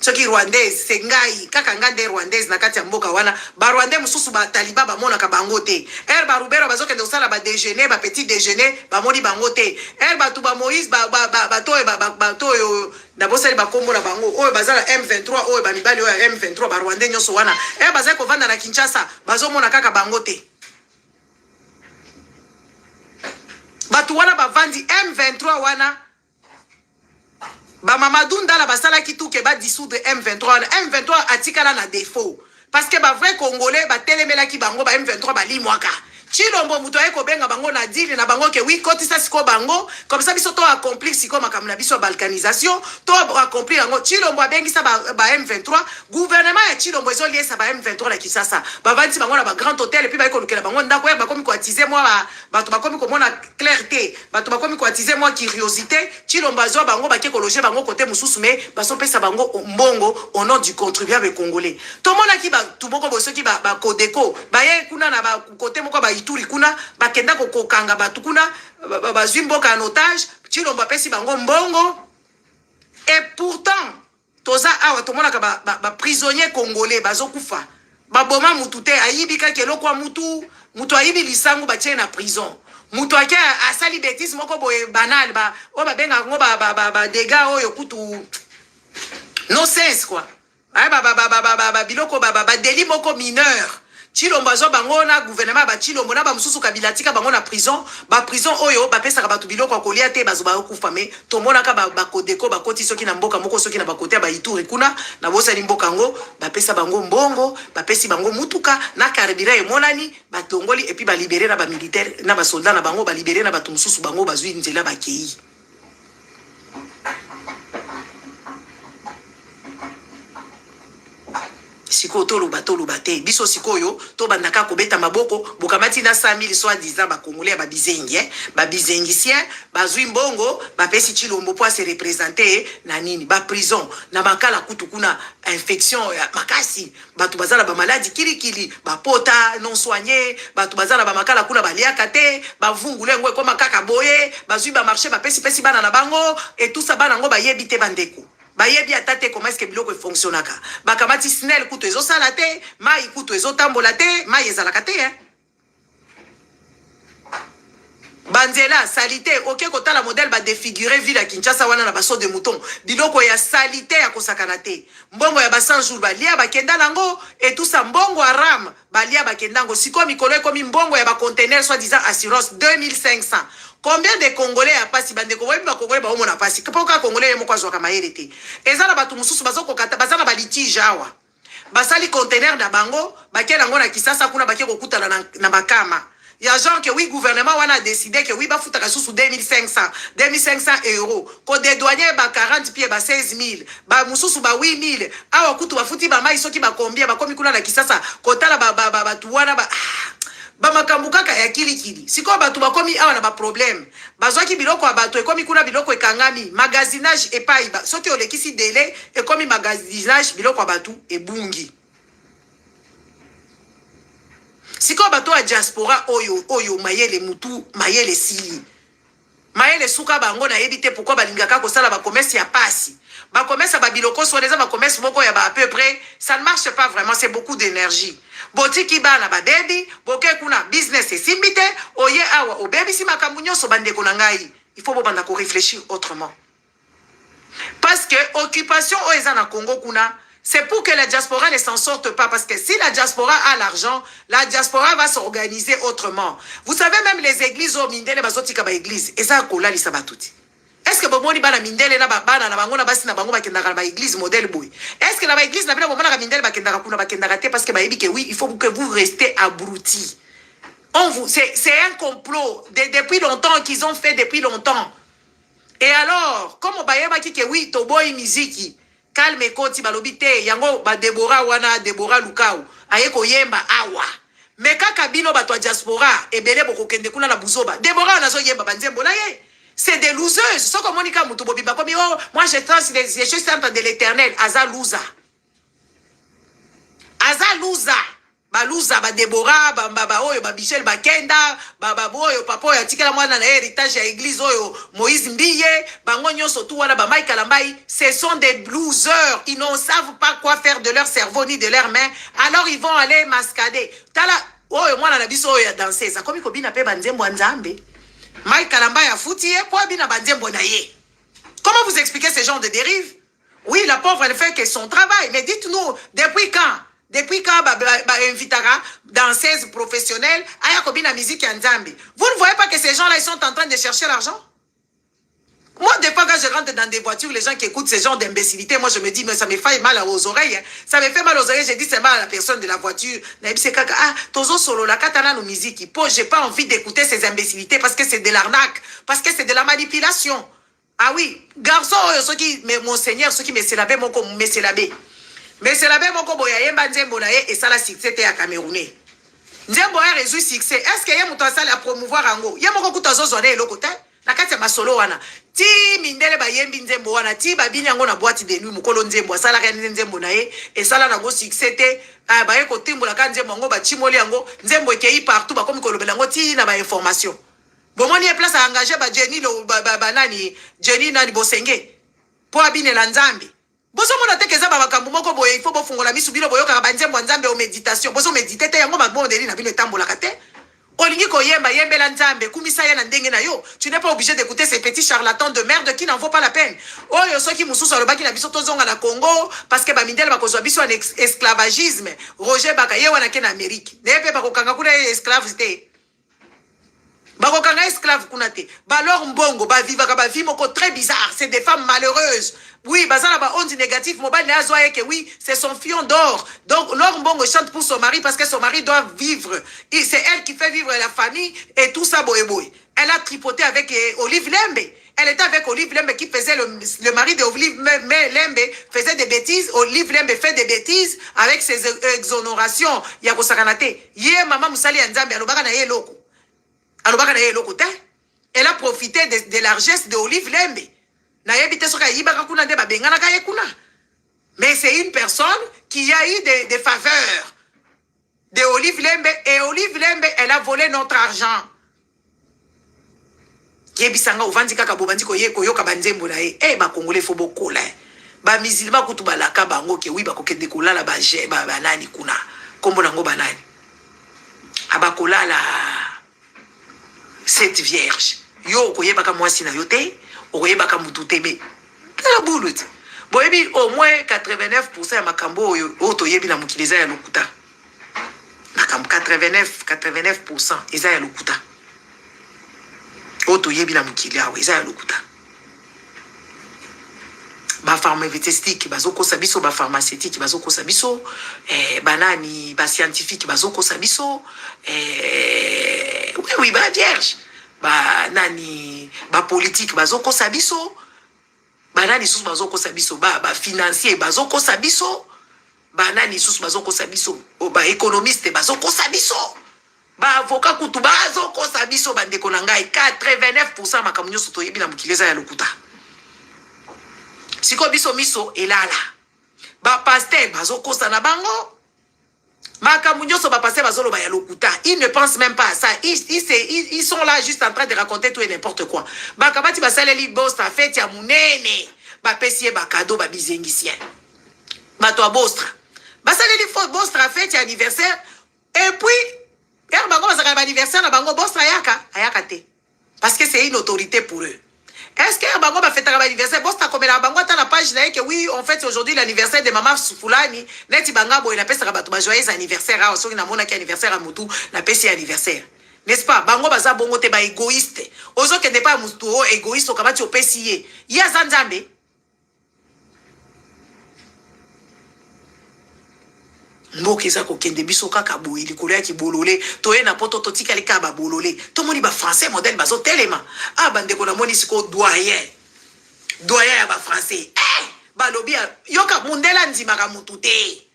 soki rwandaise c'est ngai kaka nga nde rwandaise na kati ya mboka wana barwandais mosusu bataliba bamonaka bango te ere barubero bazokende kosala badejeuner bapetit déjeuner bamoni bango te ere bato bamoïse bato oyo nabosali bakombo na bango oyo baza na M23 oyo bamibali oyo ya M23 barwandais nyonso wana ere bazali kovanda na Kinshasa bazomona kaka bango te bato wana bavandi M23 wana ba Mamadou Ndala basala ki tout ke ba dissoudre M23 M23 atikala na défaut parce que ba vrai congolais ba telemela ki bango ba M23 ba limwaka Chilombo muto eko benga bango na dili na bango ke oui kotisa siko bango comme ça biso to accomplir siko makamna biso balkanisation to accomplir bango Chilombo abengi sa ba M23 gouvernement ya Chilombo ezo liesa ba M23 na Kinshasa ba vanti bango na ba grand hôtel et puis ba eko lukela bango ndako ba komi ko attiser moi bato ba komi ko mona clarté bato ba komi ko attiser moi curiosité Chilombo azo bango ba ke ko loger bango côté mususu mais ba so pesa bango mbongo au nom du contribuable congolais to mona ki ba tuboko boso ki ba Codeco ba ye kuna na ba côté moko ba Ituri kuna bakenda kokokanga batu kuna bazwi mboka en otage Chilombo apesi bango mbongo et pourtant toza awa tomonaka ba prisonnier congolais bazokufa baboma mutu te ayibika keloko mutu ayibi lisangu batie na prison mutu ake asali bêtise moko boye banal o babenga ngo ba dégâts oyo kutu no sense quoi biloko ba délit moko mineur Chilombo azo bango na gouvernement ba Chilombo na ba mususu kabila tika bango na prison ba prison oyo ba pesa ka batu biloko kolia te bazo ba okufa me tomona ka ba Codeco ba koti soki na mboka moko soki na ba kote ba Ituri kuna na bosa ni mboka ngo ba pesa bango mbongo ba pesi bango mutuka na karibira e monani ba tongoli et puis ba libérer na ba militaire na ba soldat na bango ba libérer na batu mususu bango bazwi nzela ba kei siko toluba te biso sikoyo to bandaka kobeta maboko bokamati na 100 000 soi-disant ba congolais ba bizengi ba bizengicien bazwi mbongo ba pesi Chilombo po se représenter na nini ba prison na makala kutukuna infection ya makasi batu bazala ba maladie kilikili ba pota non soigné batu bazala ba makala kuna baliaka te ba vungule ngo koma kaka boye bazwi ba marché ba pesi bana na bango et tout ça bana ngo ba yebite bandeko bayebi atate comment est-ce que biloko fonctionnaka bakamati snel kutu ezo sala te mai kutu ezo tambola te mai ezalaka te banzela salité ok kotala modèle ba défigurer ville à Kinshasa wana na baso de mouton biloko ya salité ya kosakana te mbongo ya ba 100 jours balia bakenda nango et tout ça mbongo aram balia bakenda ngo siko mikolo ekomi mbongo ya ba conteneur soi-disant assurance 2500. Combien de Congolais a passé bande Congolais ba Congolais ba omona passé pourquoi Congolais mo kwa zoka mayele te ezala batu mususu bazoko kata bazala ba litige awa basali conteneur na bango bakela ngo na Kisasa kuna bakeko kutana na bakama ya genre que oui gouvernement wana a décidé que oui ba futaka susu 2500 euros ko de douanier ba 40 pieds ba 16000 ba mususu ba 8000 awa kutu ba futi ba mai soki ba combien ba komi kuna na Kisasa kotala ba tuwana ba bamakambu kaka ya kilikili siko batu bakomi awa na ba problème bazwaki biloko ya bato ekomi kuna biloko ekangami magasinage epai ba soki olekisi délai ekomi magasinage biloko ya bato ebungi siko bato ya diaspora oyo mayele mutu mayele sili mayele suka bango na yebi te pourquoi balingaka kosala ba commerce ya pasi ba commerce ba biloko so les ba commerce moko ya ba à peu près ça ne marche pas vraiment c'est beaucoup d'énergie botiki bana ba baby boke kuna business esimbite oye awa o baby si makambu nyonso bandeko na ngai il faut bobanda ko réfléchir autrement parce que occupation o eza na Congo kuna c'est pour que la diaspora ne s'en sorte pas parce que si la diaspora a l'argent la diaspora va s'organiser autrement vous savez même les églises au mindele bazotika ba église eza kola li sabatuti. Est-ce que bomoni bana mindele na bana na bango na basi na bango bakendaka ba église modèle boy est-ce que la ba église na bina bomona ka mindele bakendaka kuna bakendaka te parce que ba yebi que oui il faut que vous restez abrutis c'est un complot depuis longtemps qu'ils ont fait depuis longtemps et alors comme bayeba ki que oui to boy musique calme koti balobi te yango ba Deborah wana Deborah Lukau aye ko yemba awa mais kaka bino bato diaspora ebele boko kende kuna na buzoba Deborah nazo yemba banzembo na ye. C'est des losers. Ce que Monica Moutobobi comme oh, moi je trace les choses simples de l'Éternel. Aza loser. Aza loser. baluza ba Deborah ba oyo ba Michel Bakenda ba oyo papa oyo atikela mwana na héritage ya église oyo Moïse Mbiye bango nyonso tout wana ba Mike Kalambai, ce sont des losers, ils ne savent pas quoi faire de leur cerveau ni de leurs mains, alors ils vont aller mascader. Tala oyo mwana na biso oyo ya danser ça komi kobina pe banzembo nzambe Mike Kalambai afuti ye kwa bina banzembo na ye. Comment vous expliquez ce genre de dérive? Oui, la pauvre elle fait que son travail, mais dites-nous depuis quand? Depuis quand invitera danseuse professionnelle à Yakobina musique en Zambie? Vous ne voyez pas que ces gens-là, ils sont en train de chercher l'argent? Moi, des fois, quand je rentre dans des voitures, les gens qui écoutent ce genre d'imbécilité, moi, je me dis, mais ça me fait mal aux oreilles. Hein. Ça me fait mal aux oreilles. Je dis, c'est mal à la personne de la voiture. Ah, tozo solo la katana no musique. J'ai pas envie d'écouter ces imbécilités parce que c'est de l'arnaque, parce que c'est de la manipulation. Ah oui, garçon, ceux qui, mais monseigneur, ceux qui me célabé, mon comme me célabé. Mais c'est la même boya yemba nzembo na ye et ça la succès te ya Camerounais. Nzembo ya résout succès. Est-ce que yemo to sala promouvoir ango? Yemo ko kuta zozo na eloko te. Na kati ya masolo wana. Ti mindele ba yembi nzembo wana ti ba bini yango na boîte de nuit mukolo nzembo sala ka nzembo na ye et sala na go succès te. Ba ye ko timbola ka nzembo ngo ba chimoli yango nzembo ekei partout ba komi kolobela ngo ti na ba information. Bomoni e place à engager ba Jenny lo ba nani Jenny nani Bosenge. Po abine la nzambe. Boso mona te keza ba makambo moko boye il faut bofungola misu bino boyoka ba nzembo nzambe o méditation boso méditer te yango ba bondeli na bino etambola kate olingi ko yemba yembela nzambe kumisa ya na ndenge na yo tu n'es pas obligé d'écouter ces petits charlatans de merde qui n'en vaut pas la peine oyo soki mususu alobaki na biso tozonga na Congo parce que ba mindele ba kozwa biso en esclavagisme Roger Bakaye wana ke na Amérique ne pe ba kokanga kuna esclave te bakokanga esclave kuna te balor mbongo ba vivaka ba vie moko très bizarre c'est des femmes malheureuses. Oui, bazala ba onde négatif, mobile ne azoye que oui, c'est son fion d'or. Donc, Laure Mbongo chante pour son mari parce que son mari doit vivre. C'est elle qui fait vivre la famille et tout ça, boy boy. Elle a tripoté avec Olive Lembe. Elle était avec Olive Lembe qui faisait le mari de Olive Lembe faisait des bêtises. Olive Lembe fait des bêtises avec ses exonérations. Yako Sakanate. Yé maman Moussali Nzambe, alobaka na ye loko. Alobaka na ye loko te. Elle a profité de largesse de Olive Lembe. Mais c'est une personne qui a eu des faveurs de Olive Lembe et Olive Lembe, elle a volé notre argent. Yebisanga ovanzi kaka bobandi ko ye ko yoka banzembo na ye eh ba congolais fo bokola ba musulman kutu balaka bango ke wi ba kokende kolala ba je ba banani kuna kombo nango banani abakolala cette vierge yo ko yeba ka mwasi na yote okoyebaka mutu tebe la boulot boyebi au moins 89% ya makambo oyo toyebi na mokili eza ya lokuta makambo 89% eza ya lokuta oyo toyebi na mokili awa eza ya lokuta bapharmaceutique bazokosa biso bapharmaceutique bazokosa biso banani bascientifique bazokosa biso oui ba vierge banani bapolitique bazokosa biso banani susu bazokosa biso ba financier bazokosa biso banani susu bazokosa biso ba économiste bazokosa biso ba avocat kutu bazokosa biso bandeko na ngai 89% makambo nyonso toyebi na mokili eza ya lokuta siko biso miso elala ba pasteur bazokosa na bango makambo nyonso ba pasteur bazoloba ya lokuta ils ne pensent même pas à ça ils sont là juste en train de raconter tout et n'importe quoi bakabati basaleli bostra fête ya munene bapesie bakado babizengisien bato a bostra basaleli bostra fête ya anniversaire et puis er bango basaka anniversaire na bango bostra ayaka te parce que c'est une autorité pour eux. Est-ce que bango ba fêter l'anniversaire bostra comme la bango ta la page là que oui on fête aujourd'hui l'anniversaire de maman Fulani neti banga boy na pesa bato ba joyeux anniversaire a osoki na mona ki anniversaire a mutu na pesi anniversaire. N'est-ce pas bango baza bongo te ba égoïste ozo ke ne pas mutu égoïste okabati opesi ye ya zanzambe mboka eza kokende biso kaka boye likolo ya kibolole toye na poto totikali kaka babolole tomoni bafrançais modèle bazotelema bandeko na moni siko doyen ya bafrançais balobi yoka mundela ndimaka mutu te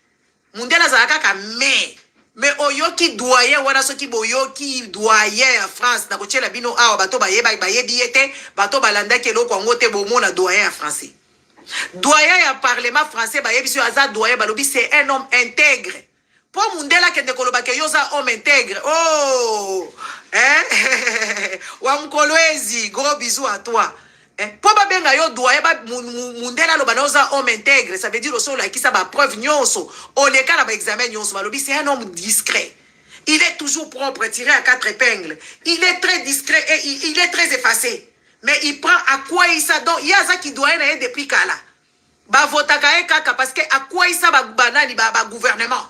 mundela azala kaka mais oyoki doyen wana soki boyoki doyen ya France na kotiela bino awa bato bayebi ye te bato balandaki eloko yango te bomona doyen ya français doyen ya parlement français bayebi so aza doyen balobi c'est un homme intègre Po mundela kende koloba ke yoza homme intègre. Oh! Hein? Wamkolwezi, gros bisous à toi. Po ba benga yo doye ba mundela lo banoza homme intègre, ça veut dire aussi la qui ça ba preuve nyonso. On est quand ba examen nyonso, malobi c'est un homme discret. Il est toujours propre, tiré à 4 épingles. Il est très discret et il est très effacé. Mais il prend à quoi il s'adonne. Il y a ça qui doit être depuis kala. Ba votaka e kaka parce que à quoi il s'aba banani ba gouvernement.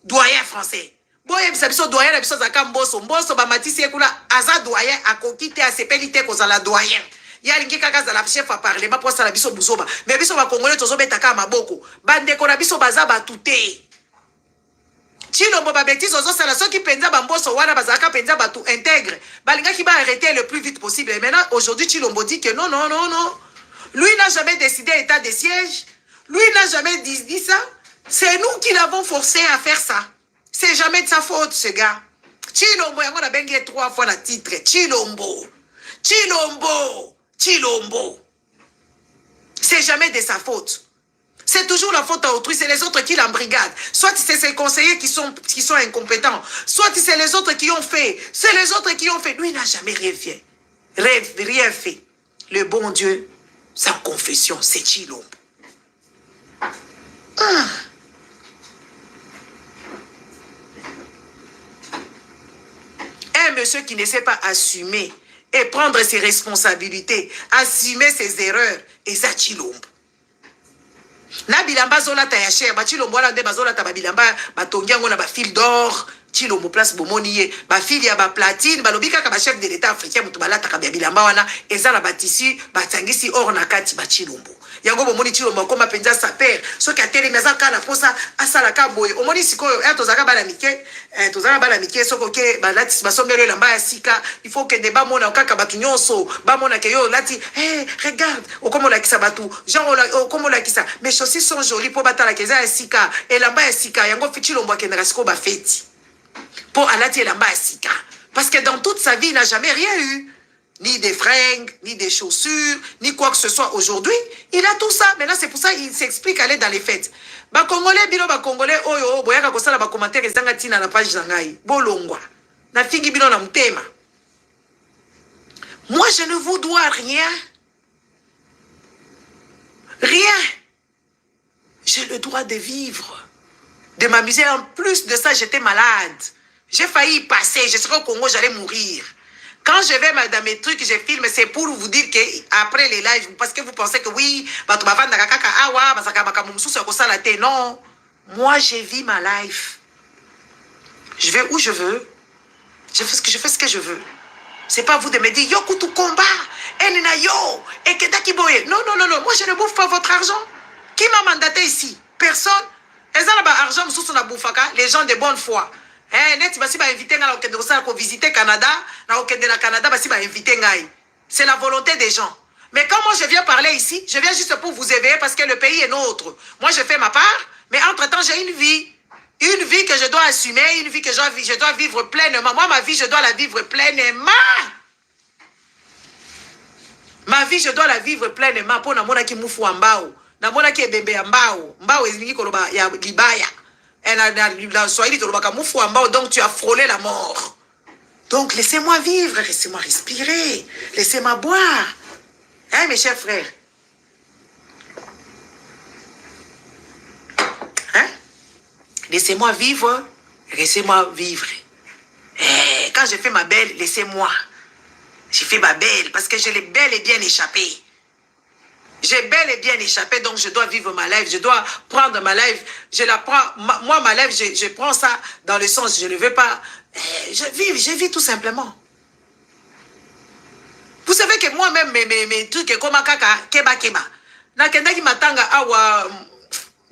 Doyen français. Boye biso doyen na biso zaka mboso. Mboso ba matisi ekuna aza doyen akokite a sepelite ko zala doyen. Ya lingi kaka zala chef à parlement pour ça la biso buzoba. Mais biso ba congolais tozo betaka maboko. Bande ko na biso baza batuté. Chilombo babeti ozo sala soki penza bamboso wana bazaka penza batu intègre. Balinga qui va arrêter le plus vite possible. Et maintenant aujourd'hui Chilombo dit que non. Lui n'a jamais décidé état de siège. Lui n'a jamais dit ça. C'est nous qui l'avons forcé à faire ça. C'est jamais de sa faute, ce gars. Chilombo, on a bengué 3 fois le titre. Chilombo. C'est jamais de sa faute. C'est toujours la faute à autrui. C'est les autres qui l'embrigadent. Soit c'est ses conseillers qui sont incompétents. Soit c'est les autres qui ont fait. C'est les autres qui ont fait. Lui, il n'a jamais rien fait. Rien fait. Le bon Dieu, sans confession, c'est Chilombo. Un monsieur qui ne sait pas assumer et prendre ses responsabilités, assumer ses erreurs, et ça Chilombo. Na bilamba zola ta ya cher, ba Chilombo la de bazola ta ba bilamba ba tongiango na ba fil d'or, Chilombo place bomoni ba fil ya ba platine, ba lobika ka ba chef de l'état africain mutu balata ka ba bilamba wana, ezala ba tissu, ba tangisi or na kati ba Chilombo. Yango bomoni Chilombo koma penza sa père, so ka tele meza kana posa asala ka boye. Omoni sikoyo tozaka bala mike, soko ke ba lati ba songelo lamba ya sika, il faut que débat mona kaka batu nyonso, ba mona ke yo lati, regarde, okomo la kisa batu, genre okomo la kisa, mes chaussures sont jolies pour batala keza ya sika, et lamba ya sika, yango Chilombo ke ndasiko ba feti. Pour alati lamba ya sika, parce que dans toute sa vie il n'a jamais rien eu. Ni des fringues, ni des chaussures, ni quoi que ce soit aujourd'hui. Il a tout ça. Maintenant, c'est pour ça qu'il s'explique aller dans les fêtes. Ba Congolais, bino ba Congolais, oyo, boyaka kosala ba commentaire ezanga tina na page zangai. Bolongwa. Na fingi bino na mutema. Moi, je ne vous dois rien. Rien. J'ai le droit de vivre, de m'amuser. En plus de ça, j'étais malade. J'ai failli y passer. Je serais au Congo, j'allais mourir. Quand je vais dans mes trucs, je filme, c'est pour vous dire qu'après les lives, parce que vous pensez que oui, non. Moi, je vis ma life. Je vais où je veux. Je fais ce que je veux. C'est pas vous de me dire, yo, kutu combat, enena yo, et que dakiboye. Non. Moi, je ne bouffe pas votre argent. Qui m'a mandaté ici? Personne. Les gens de bonne foi. Visiter Canada, c'est la volonté des gens. Mais quand moi je viens parler ici, je viens juste pour vous éveiller parce que le pays est nôtre. Moi je fais ma part, mais entre-temps j'ai une vie. Une vie que je dois assumer, une vie que je dois vivre pleinement. Moi ma vie je dois la vivre pleinement. Ma vie je dois la vivre pleinement. Pour namona ki mufu ambao, namona ki bébé ambao, mbao ezingi koloba ya libaya. Donc tu as frôlé la mort. Donc laissez-moi vivre, laissez-moi respirer, laissez-moi boire. Hein, mes chers frères? Hein? Laissez-moi vivre, laissez-moi vivre. Quand je fais ma belle, laissez-moi. J'ai fait ma belle parce que je l'ai bel et bien échappé. J'ai bel et bien échappé, donc je dois vivre ma life. Je dois prendre ma life. Je la prends. Moi, ma life, je prends ça dans le sens, je ne veux pas. Je vis tout simplement. Vous savez que moi-même, mes trucs, comme kaka, keba. Na kenda ki matanga awa,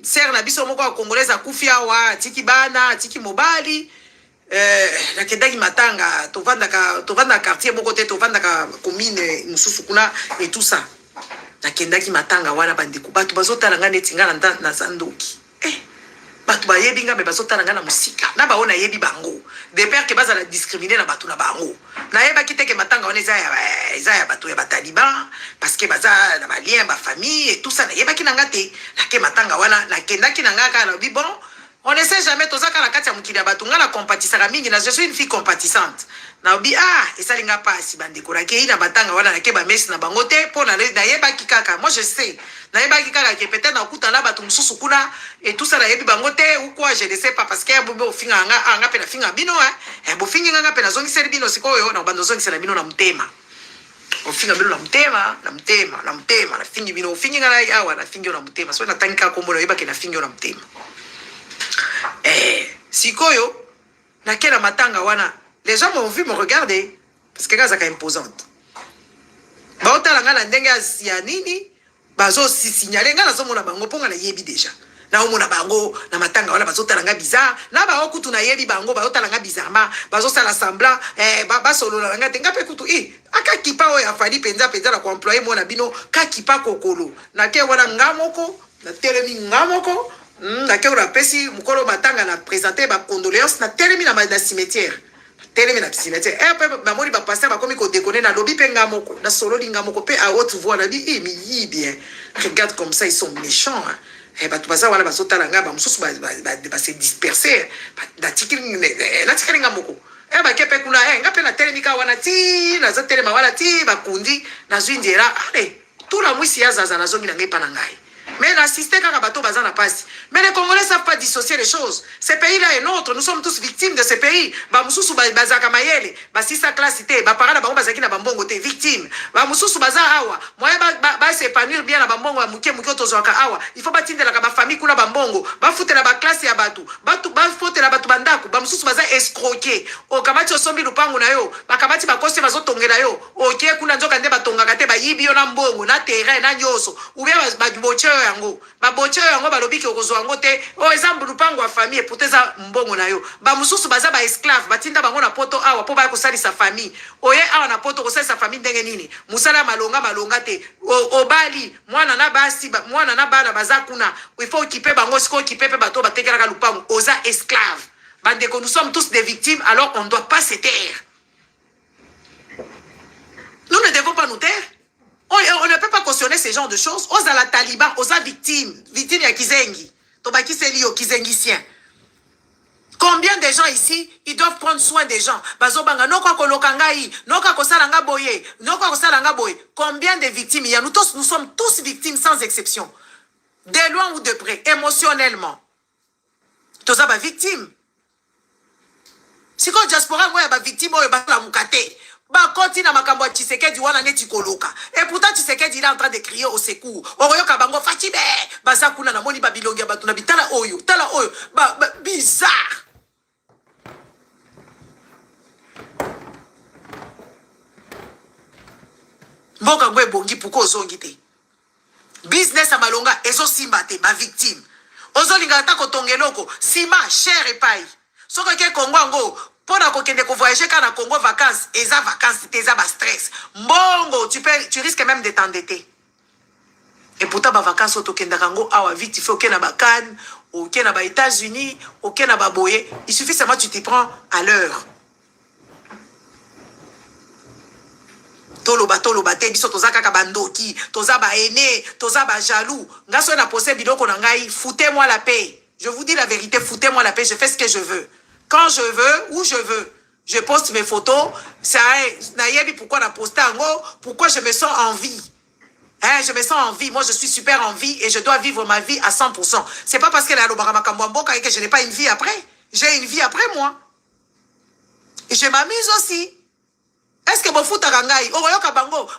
ser na biso moko congolaise a kufi awa, tiki bana, tiki mobali. Na kenda ki matanga, tovanda quartier moko te, tovanda ka commune, mususu kuna, et tout ça. Nakendaki matanga wana bandeko batu bazotala nga neti nga na sandoki batu bayebi nga me bazotala nga na musika na baona yebi bango de père que bazala discriminer na batu na bango na yeba kiteke matanga wana eza ya batu ya bataliban parce que baza na balien ba famille et tout ça na yeba kinanga te na ke matanga wana nakendaki nanga ka na bi bon On ne sait jamais, tout ça, quand la katia mukida batunga la compatissara mingi, je suis une fille compatissante. Na obi, et ça linga pas si bande korake, ina batanga wana na keba mesi na bangote, pour na yeba kikaka. Moi, je sais. Na yeba kikaka, qui peut-être na kuta la batung susukuna, et tout ça na yebi bangote, ou quoi, je ne sais pas, parce que bobo finga anga pena finga bino, bo finga anga pena zongi seri bino, sikoyo, na bando zongi seri bino na mtema. Ofinga bino na mtema, na fingi bino, fingi ngana awa, na fingi na mtema. So na tanka kombo na yeba ke na fingi na mtema. Sikoyo, na kena matanga wana, les gens m'ont vu me regarder, parce que c'est imposante. Baota la ngana ndenge ya nini, bazo si signaler ngana zo mona bango ponga na yebi déjà. Na omona bango na matanga wana bazo talanga bizarre, na ba okutu na yebi bango bazo talanga bizarrement, bazo sala semblant ba solo la ngate ngape kutu aka kipa o ya fali penza la ko employer mona bino ka kipa kokolo. Na ke wana ngamoko, na telemi ngamoko. Na ke ora pesi mukolo matanga na présenter ba condoléances na telemi na cimetière. Telemi na cimetière. Après ba moni ba passer ba komi ko déconner na lobby pe ngamoko, na solo li ngamoko pe à haute voix na dit mais yi bien. Regarde comme ça ils sont méchants. Bah tu passes wala ba sota nga ba mususu ba se disperser. Na tikiri ngamoko. Ba kepe kuna ngape na telemi ka wana ti na za telema wala ti ba kundi na zwindera. Allez, tout la mwisi ya zaza na zongi na ngai pa na ngai. Mais l'assister quand bateau bazan na passe. Mais les Congolais ne savent pas dissocier les choses. Ce pays-là est nôtre. Nous sommes tous victimes de ce pays. Ba mususu bazaka mayele, ba sisa classe té, ba parana ba bazaki na bambongo té victime. Ba mususu baza awa. Moyen ba s'épanouir bien na bambongo ya muke tozwaka awa. Il faut batindela ka ba famille kuna bambongo, ba futela ba classe ya batu. Ba futela batu bandaku, ba mususu baza escroquer. O kamati osombi lupangu na yo, ba kamati ba koste bazo tongela yo. O ke kuna nzoka nde batongaka te ba yibi yo na mbongo, na terrain na nyoso. Ou bien ba boche yango ba boche yango balobi ke okozwa yango te o exemple lupango wa famille poteza mbongo na yo ba mususu baza ba esclave batinda bango na poto awa po ba ko sali sa famille oye awa na poto ko sali sa famille ndenge nini musala malonga te obali mwana na basi mwana na bana baza kuna il faut occuper bango siko occuper pe bato batekela ka lupango oza esclave bande que nous sommes tous des victimes alors on ne doit pas se taire. Nous ne devons pas nous taire. On ne peut pas cautionner ce genre de choses. Aux la Taliban, aux victimes ya Kizengi. Tobaki Selio, Kizengicien. Combien de gens ici, ils doivent prendre soin des gens. Bazobanga, noko kolokangai, noko kosalanga boye, noko kosalanga boye. Combien de victimes il y a? Nous sommes tous victimes sans exception. De loin ou de près, émotionnellement. Tous ça, victime. Si quand diaspora, moi, ba victime, moi, ba la mukate. Ba continue na makambo Tshisekedi wana neti koloka. Et pourtant Tshisekedi il est en train de crier au secours. Oroyo kabango Fatibe. Baza kuna na moni babilongi batu na bitala oyo. Tala oyo. Bizarre. Mboka ngwe bongi puko zongi te. Business a malonga ezo simba te ba victime. Ozo linga ta ko tongeloko sima cher et paille. Soko ke Kongo ngo pour na voyager quand na Congo vacances, eza vacances, eza ba stress. Mbongo, tu risques même de t'endetter. Et pourtant ba vacances auto kenda kango awa vite, il faut que na ba Cannes, ou que na ba États-Unis, ou que na ba Boye, il suffit seulement tu t'y prends à l'heure. Toloba te biso toza kaka bandoki, toza ba aîné, toza ba jaloux. Ngaso na posé biloko na ngai, foutez-moi la paix. Je vous dis la vérité, foutez-moi la paix, je fais ce que je veux. Quand je veux, où je veux. Je poste mes photos. Ça, pourquoi on a posté en haut? Pourquoi je me sens en vie? Je me sens en vie. Moi, je suis super en vie et je dois vivre ma vie à 100%. C'est pas parce que que je n'ai pas une vie après. J'ai une vie après moi. Et je m'amuse aussi. Est-ce que vous foutez à Rangaï? Oh, yo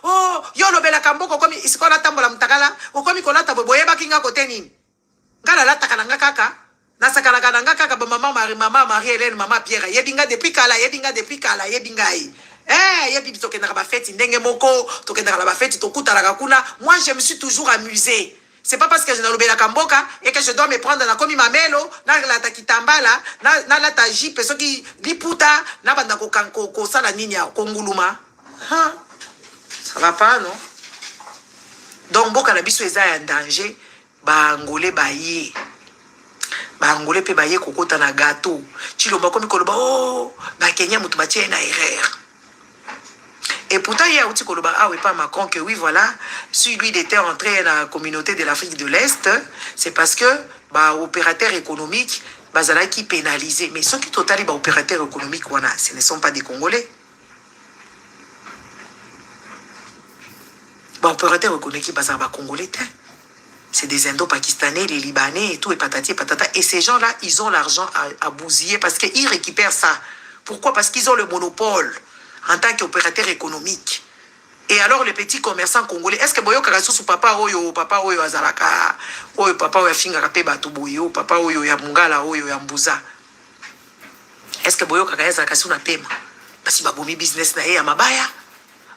oh, yo lo bela kamboko comme ici qu'on a tambola mtakala. Ou comme qu'on a taboye bakinga côté ni. Gala la takalanga kaka. Nasakala kananga kaka ba maman Marie Hélène maman Pierre yebinga depuis kala yebinga yebi to kenda ba fête ndenge moko to kenda ba fête to kuta la kuna. Moi je me suis toujours amusée. C'est pas parce que je n'ai lobé la kamboka et que je dois me prendre na komi mamelo na la takitambala na la taji peso ki liputa na banda ko sala nini ya konguluma. Ça va pas non? Donc boka na biso eza en danger ba ngolé ba yé. Bangolé pe baye kokota na gâteau chilomba komi koloba oh ba Kenya mutu batie na erreur. Et pourtant il y a outi koloba ah oui pas Macron que oui voilà si lui il était entré dans la communauté de l'Afrique de l'Est c'est parce que ba opérateur économique bazala qui pénalisé. Mais ceux qui total ba opérateurs économiques wana, ce ne sont pas des Congolais. Ba opérateurs économiques bazala ba Congolais. C'est des Indo-Pakistanais, les Libanais et tout, et patati et patata. Et ces gens-là, ils ont l'argent à bousiller parce qu'ils récupèrent ça. Pourquoi? Parce qu'ils ont le monopole en tant qu'opérateur économique. Et alors, les petits commerçants congolais, est-ce que Boyo Karasusu, papa oyo azalaka, oyo papa oyo finga kape batuboyo, papa oyo ya mungala, oyo ya mbuza. Est-ce que Boyo Karasusu kasu na pema? Parce que babomi business na ya mabaya.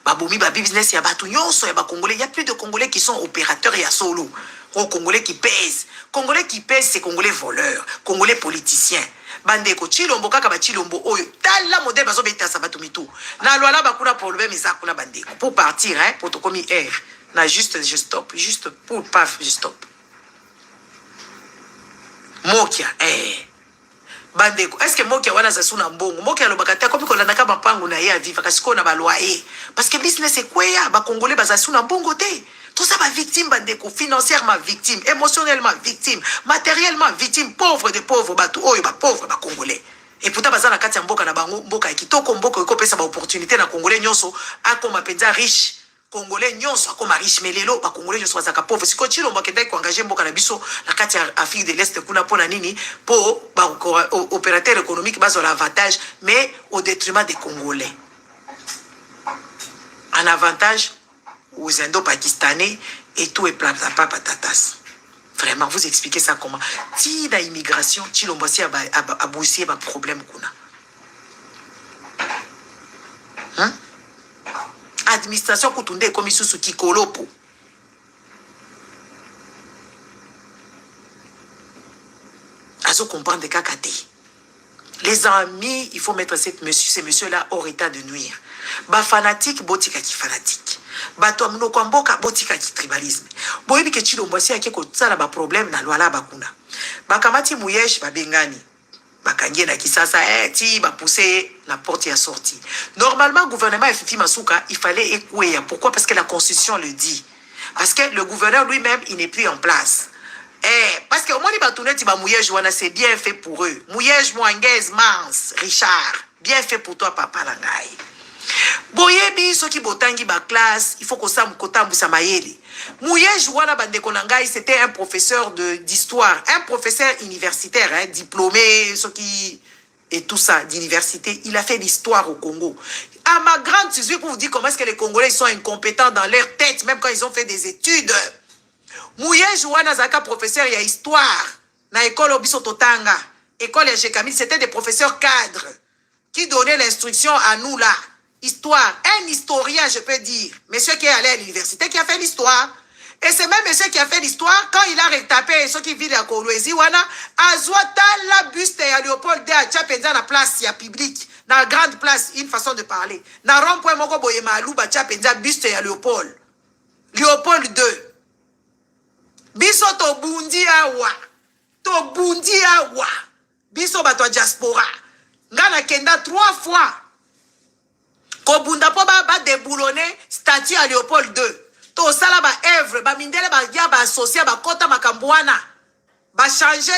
Babomi ba business ya batu nyonso ya ba Congolais. Il y a plus de Congolais qui sont opérateurs et à solo. Oh, Congolais qui pèsent. Congolais qui pèsent, c'est Congolais voleurs, Congolais politiciens. Bandeko chilombo kaka ba chilombo oyo. Tala modèle bazo beta sabatu mitu. Na loala bakuna problème eza kuna bandeko. Pour partir hein, pour to komi air. Na juste je stop, juste pour paf je stop. Mokia bandeko, est-ce que Mokia wana za suna mbongo? Mokia lobakata kopi kolanda ka mapango na ya vivre kasi ko na ba loyer. Parce que business est quoi ya ba Congolais baza suna mbongo te. Tout ça va victime bandeko, financièrement victime, émotionnellement victime, matériellement victime, pauvre de pauvres batu oyo ba pauvre ba Congolais. Et pourtant baza na kati ya mboka na bango mboka kitoko mboka ko pesa ba opportunité na Congolais nyonso akoma penza riche. Congolais nyonso akoma riche mais lelo ba Congolais nyonso bazaka pauvre. Siko chilo mboka ndai ko engager mboka na biso na kati ya Afrique de l'Est kuna pona nini po ba opérateur économique bazo l'avantage mais au détriment des Congolais. En avantage aux Indo-Pakistanais et tout est patatas. Vraiment, vous expliquez ça comment? Si la immigration, si l'on a bousillé un problème qu'on a. Hein? Administration Koutoundé comme sous Kikolopo. Azo comprendre des kakate. Les amis, il faut mettre ces messieurs-là hors état de nuire. Ba fanatique, botika qui fanatique. Bato amno kwamboka botika ki tribalisme. Boyebi ke chilombo si ake ko tsala ba problème na lwala bakuna. Bakamati muyesh ba bengani. Bakangie na kisasa ti ba pousser la porte ya sortie. Normalement gouvernement Fifi Masuka, il fallait écouer. Pourquoi? Parce que la constitution le dit. Parce que le gouverneur lui-même, il n'est plus en place. Parce que au moins les batounettes ba muyesh wana c'est bien fait pour eux. Muyesh Mouanguez Mans Richard, bien fait pour toi papa langai. Boyebi soki botangi ba classe, il faut que ça mkotambu sa mayele. Mouyej wana bandeko nangai, c'était un professeur d'histoire, un professeur universitaire, hein, diplômé, soki et tout ça d'université, il a fait l'histoire au Congo. À ma grande surprise pour vous dire comment est-ce que les Congolais sont incompétents dans leur tête même quand ils ont fait des études. Mouyej wana zaka professeur ya histoire na école Obiso Totanga, école Ejekami, c'était des professeurs cadres qui donnaient l'instruction à nous là. Histoire, un historien, je peux dire, monsieur qui est allé à l'université, qui a fait l'histoire. Et c'est même monsieur qui a fait l'histoire, quand il a retapé ceux qui vivent à Kolwezi, wana, Azwata la buste à Léopold de Tchapenza na place ya public, na grande place, une façon de parler. Na rond-point moko boye malouba Tchapenza buste à Léopold. Léopold 2. Biso to bundi awa. To bundi awa. Biso bato diaspora. Ngana kenda 3 fois. Kobunda po ba déboulonner statue à Léopold 2. To sala ba œuvre ba mindele ba ya ba associé ba kota makambwana. Ba changer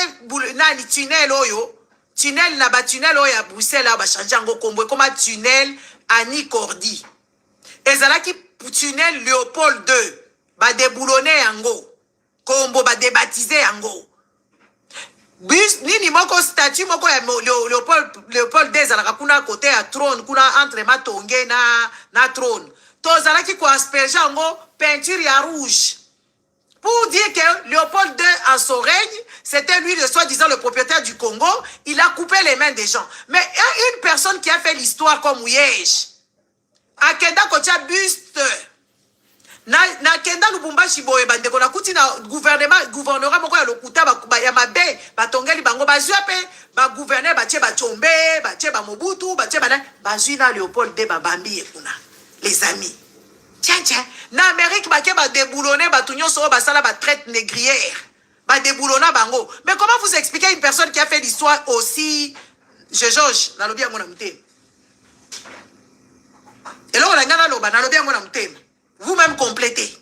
nani tunnel oyo. Tunnel na ba tunnel oyo ya Bruxelles ba changer ngo kombo comme tunnel Annie Cordy. Ezalaki tunnel Léopold 2 ba déboulonner yango. Kombo ba débaptiser yango. Bus nini moko statue moko ya Léopold II zalaka kuna côté à trône kuna entre matonge na trône. To zalaki ko asperger ngo peinture ya rouge. Pour dire que Léopold II en son règne, c'était lui le soi-disant le propriétaire du Congo, il a coupé les mains des gens. Mais il y a une personne qui a fait l'histoire comme Ouyesh. Akenda kocha buste na kenda Lubumbashi boye bandeko na kuti na gouvernement moko ya lokuta ba ya mabe batongeli bango bazwa pe ba gouverneur ba tie ba Chombe ba tie ba Mobutu ba tie ba bazwi na Léopold de babambi ekuna les amis tiens na Amérique ba ke ba déboulonner ba tunyo so ba sala ba traite négrière ba déboulonner bango. Mais comment vous expliquez une personne qui a fait l'histoire aussi Georges na lobi yango na mutema eloko na ngana loba na lobi yango na mutema. Vous-même complétez.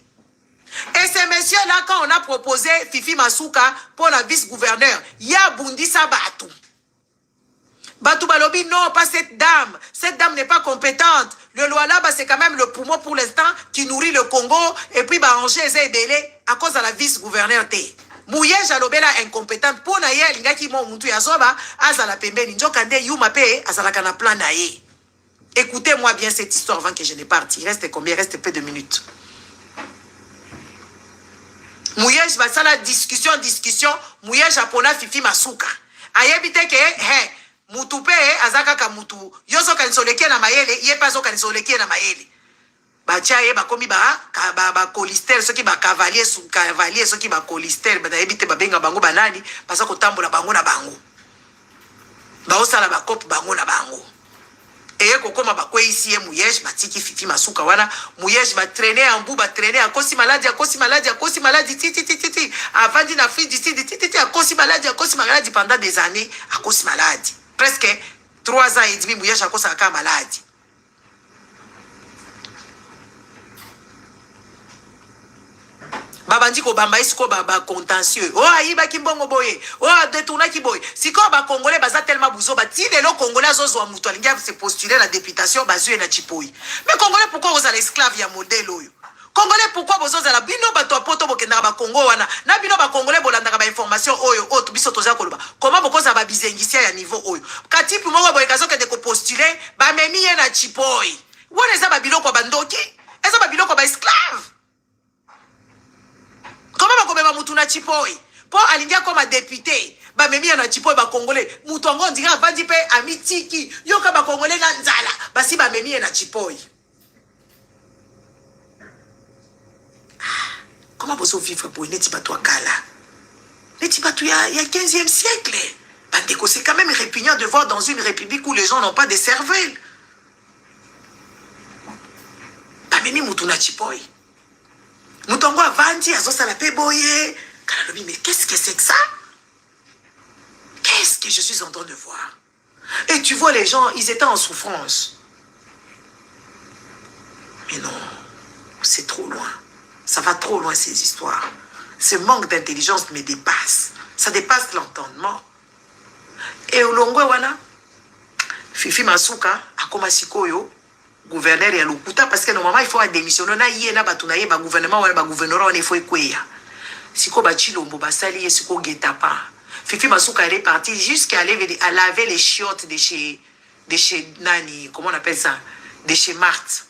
Et ces messieurs-là, quand on a proposé Fifi Masuka pour la vice-gouverneur, il y a Bundisa Batou. Batou Balobi, non, pas cette dame. Cette dame n'est pas compétente. Le Luala, c'est quand même le poumon pour l'instant qui nourrit le Congo. Et puis, Angers et Délé à cause de la vice-gouverneur. Mouye Jalobela incompétente. Pour naye, linga ki mon moutou yazoba, azala pembeni. Njokande yuma pe, azala kana plan naye. Écoutez-moi bien cette histoire avant que je ne parte. Il reste combien? Il reste peu de minutes. Mouye, je vais la discussion. Mouye Japona Fifi Masuka. Ayebite ke, he. Mutupe azaka ka mutu yoso kanisoleke na mayele ye pazo kanisoleke na mayele bacha ye bakomi ba colister soki ba cavalier soki ba colister ba ebite babenga bango banani pasa ko tambola bango na bango ba osala ba kopi bango na bango eye kokoma ba kwe ici ye Mouyesh batiki Fifi Masuka wana Mouyesh ba traîner en bout ba traîner akosi maladie titi avant d'Afrique du Sud titi akosi maladie pendant des années akosi maladie. Presque 3 ans et demi, Mouyesh a cause à maladie. Babandi ko bamba isko baba contentieux. Oh ayiba kimbongo boye. Oh détourna ki boye. Si ko ba congolais baza tellement bouzo ba ti lelo congolais zozo muto alinga se postuler la députation bazu na chipoi. Mais congolais pourquoi vous allez esclave ya modèle oyo? Congolais pourquoi vous allez bino ba to poto bokenda ba Congo wana. Na bino ba congolais bolanda ba information oyo o to biso toza koloba. Comment boko za ba bizengisia ya niveau oyo? Katipi moko boye kazo ke de ko postuler ba memi ye na chipoi. Wona za ba biloko ba ndoki? Eza ba biloko ba esclave. Comment ba komema mutu na chipoi? Po alingia comme député. Ba memi ya na chipoi ba congolais. Mutu ngo ndinga bandi pe amitiki. Yoka ba congolais na nzala. Basi ba memi ye na chipoi. Comment vous vivre pour une étibatou à Kala? L'étibatou il y a 15e siècle. Bandeko, c'est quand même répugnant de voir dans une république où les gens n'ont pas de cervelle. Bameni Moutouna Chipoi. Moutongo a vendu à Zosa la Péboye. Mais qu'est-ce que c'est que ça? Qu'est-ce que je suis en train de voir? Et tu vois les gens, ils étaient en souffrance. Mais non, c'est trop loin. Ça va trop loin ces histoires. Ce manque d'intelligence me dépasse. Ça dépasse l'entendement. Et au Longwe wana, Fifi Masuka, akoma sikoyo, gouverneur ya Lokuta, parce que normalement il faut démissionner. Na yé na batunaye ba gouvernement wana ba gouverneur wana il faut ekweya. Siko ba chilombo ba sali ye siko getapa. Fifi Masuka elle est partie jusqu'à laver les chiottes de chez Nani, comment on appelle ça? De chez Marthe.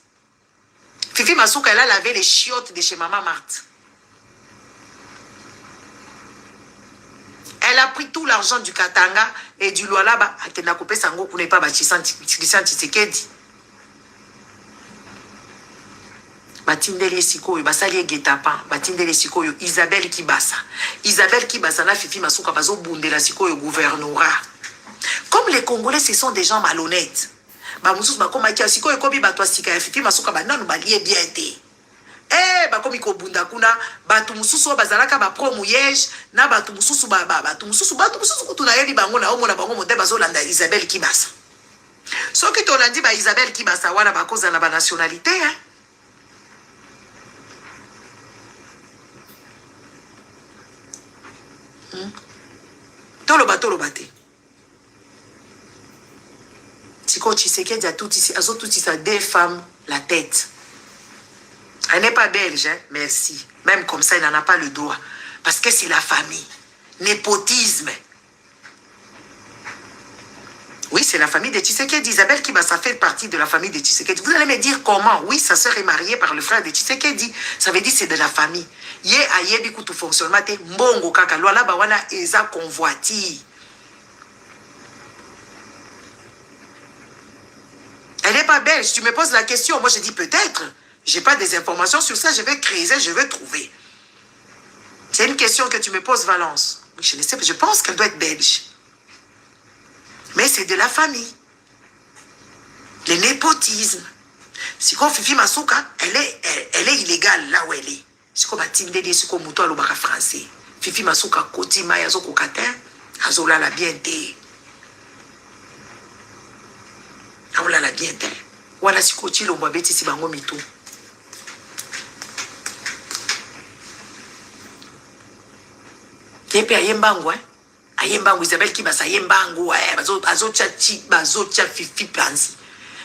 Fifi Masuka, elle a lavé les chiottes de chez Maman Marthe. Elle a pris tout l'argent du Katanga et du Lualaba. Elle a coupé sango pour ne pas bâtir Tshisekedi. Batindele Sikoyo, Basali Getapan, Batindele Sikoyo, Isabelle Kibasa. Isabelle Kibasa, na Fifi Masuka, Bazo Bundela Sikoyo, gouvernorat. Comme les Congolais, ce sont des gens malhonnêtes. Ba mususu bakoma kia siko ekobi bato asika ya Fifi Masuka bananu balie bien te. Bakomi ko bunda kuna batu mususu bazalaka ba pro Mouyesh na batu mususu batu mususu kutuna yeli bango na omona bango modè bazolanda Isabelle Kibasa. Soki to landi ba Isabelle Kibasa wana bakoza na ba nationalité Tolo bate. Siko Tshisekedi a tout ici, ça deux femmes la tête. Elle n'est pas belge, hein? Merci. Même comme ça, il n'en a pas le droit. Parce que c'est la famille. Népotisme. Oui, c'est la famille de Tshisekedi. Isabelle Kibasa fait partie de la famille de Tshisekedi. Vous allez me dire comment? Oui, sa sœur est mariée par le frère de Tshisekedi. Ça veut dire c'est de la famille. Ye ayebi kutu fonctionnement te mbongo kaka. Loala bawana eza convoiti. Elle n'est pas belge. Tu me poses la question. Moi, je dis peut-être. Je n'ai pas des informations sur ça. Je vais creuser, je vais trouver. C'est une question que tu me poses, Valence. Je ne sais pas. Je pense qu'elle doit être belge. Mais c'est de la famille. Le népotisme. Si on Fifi Masuka, elle est illégale là où elle est. Si on Batindeli, si on Mouto Alobaka français. Fifi Masuka, Koti Maya Zoko Kater, Azola la bien té. Azola la bien té. Voilà si Koti Lomba Beti si bango mitou. Kepe ayembango, hein. Ayembango, Isabelle Kibasa, ayembango, bazotia Fifi Panzi.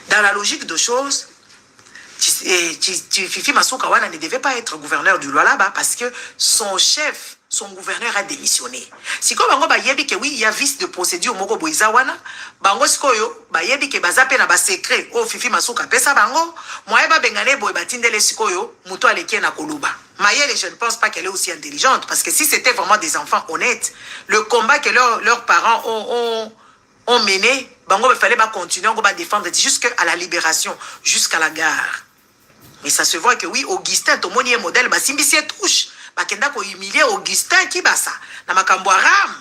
Dans la logique de choses, Fifi Masuka Wana ne devait pas être gouverneur du Lualaba parce que son chef, son gouverneur a démissionné. Si comme bango bayebi que oui, il y a vice de procédure moko boiza wana, bango sikoyo bayebi que bazape na ba secret o Fifi Masuka pesa bango, moye ba bengane boy batindele sikoyo muto aleki na koluba. Mayele, je ne pense pas qu'elle est aussi intelligente parce que si c'était vraiment des enfants honnêtes, le combat que leurs parents ont mené, bango il fallait pas continuer, on va défendre jusqu'à la libération, jusqu'à la gare. Mais ça se voit que oui, Augustin, ton monier modèle, bah simbisie touche. Bah kenda ko humilier Augustin qui basa. Na makambo ram.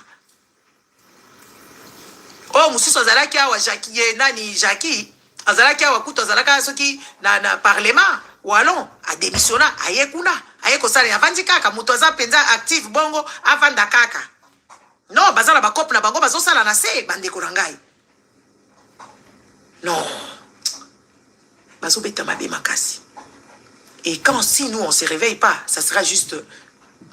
Oh, mususu azalaki awa Jackie, nani Jackie, azalaki awa kuto azalaka soki na parlement. Wallon a démissionné, aye kuna, aye ko sale avandi kaka, muto aza penza actif bongo avanda kaka. Non, bazala ba cop na bango bazo sala na se bande ko rangai. Non. Bazo beta mabe makasi. Et quand, si nous, on ne se réveille pas, ça sera juste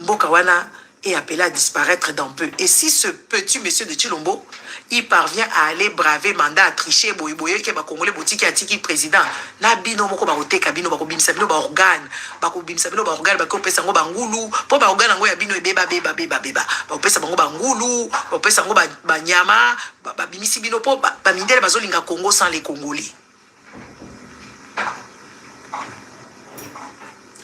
Mbokawana est appelé à disparaître dans peu. Et si ce petit monsieur de Chilombo, il parvient à aller braver mandat, à tricher, boye que ba Congolais boutique à tiki président, na bino moko ba oteka bino ba ko bimisa bino ba organe, ba ko bimisa bino ba organe ba ko pesa ngo ba ngulu, po ba organe ngo ya bino e beba. Ba pesa ngo ba ngulu, ba pesa ngo ba nyama, ba bimisi bino po ba mindele bazolinga Congo sans les Congolais.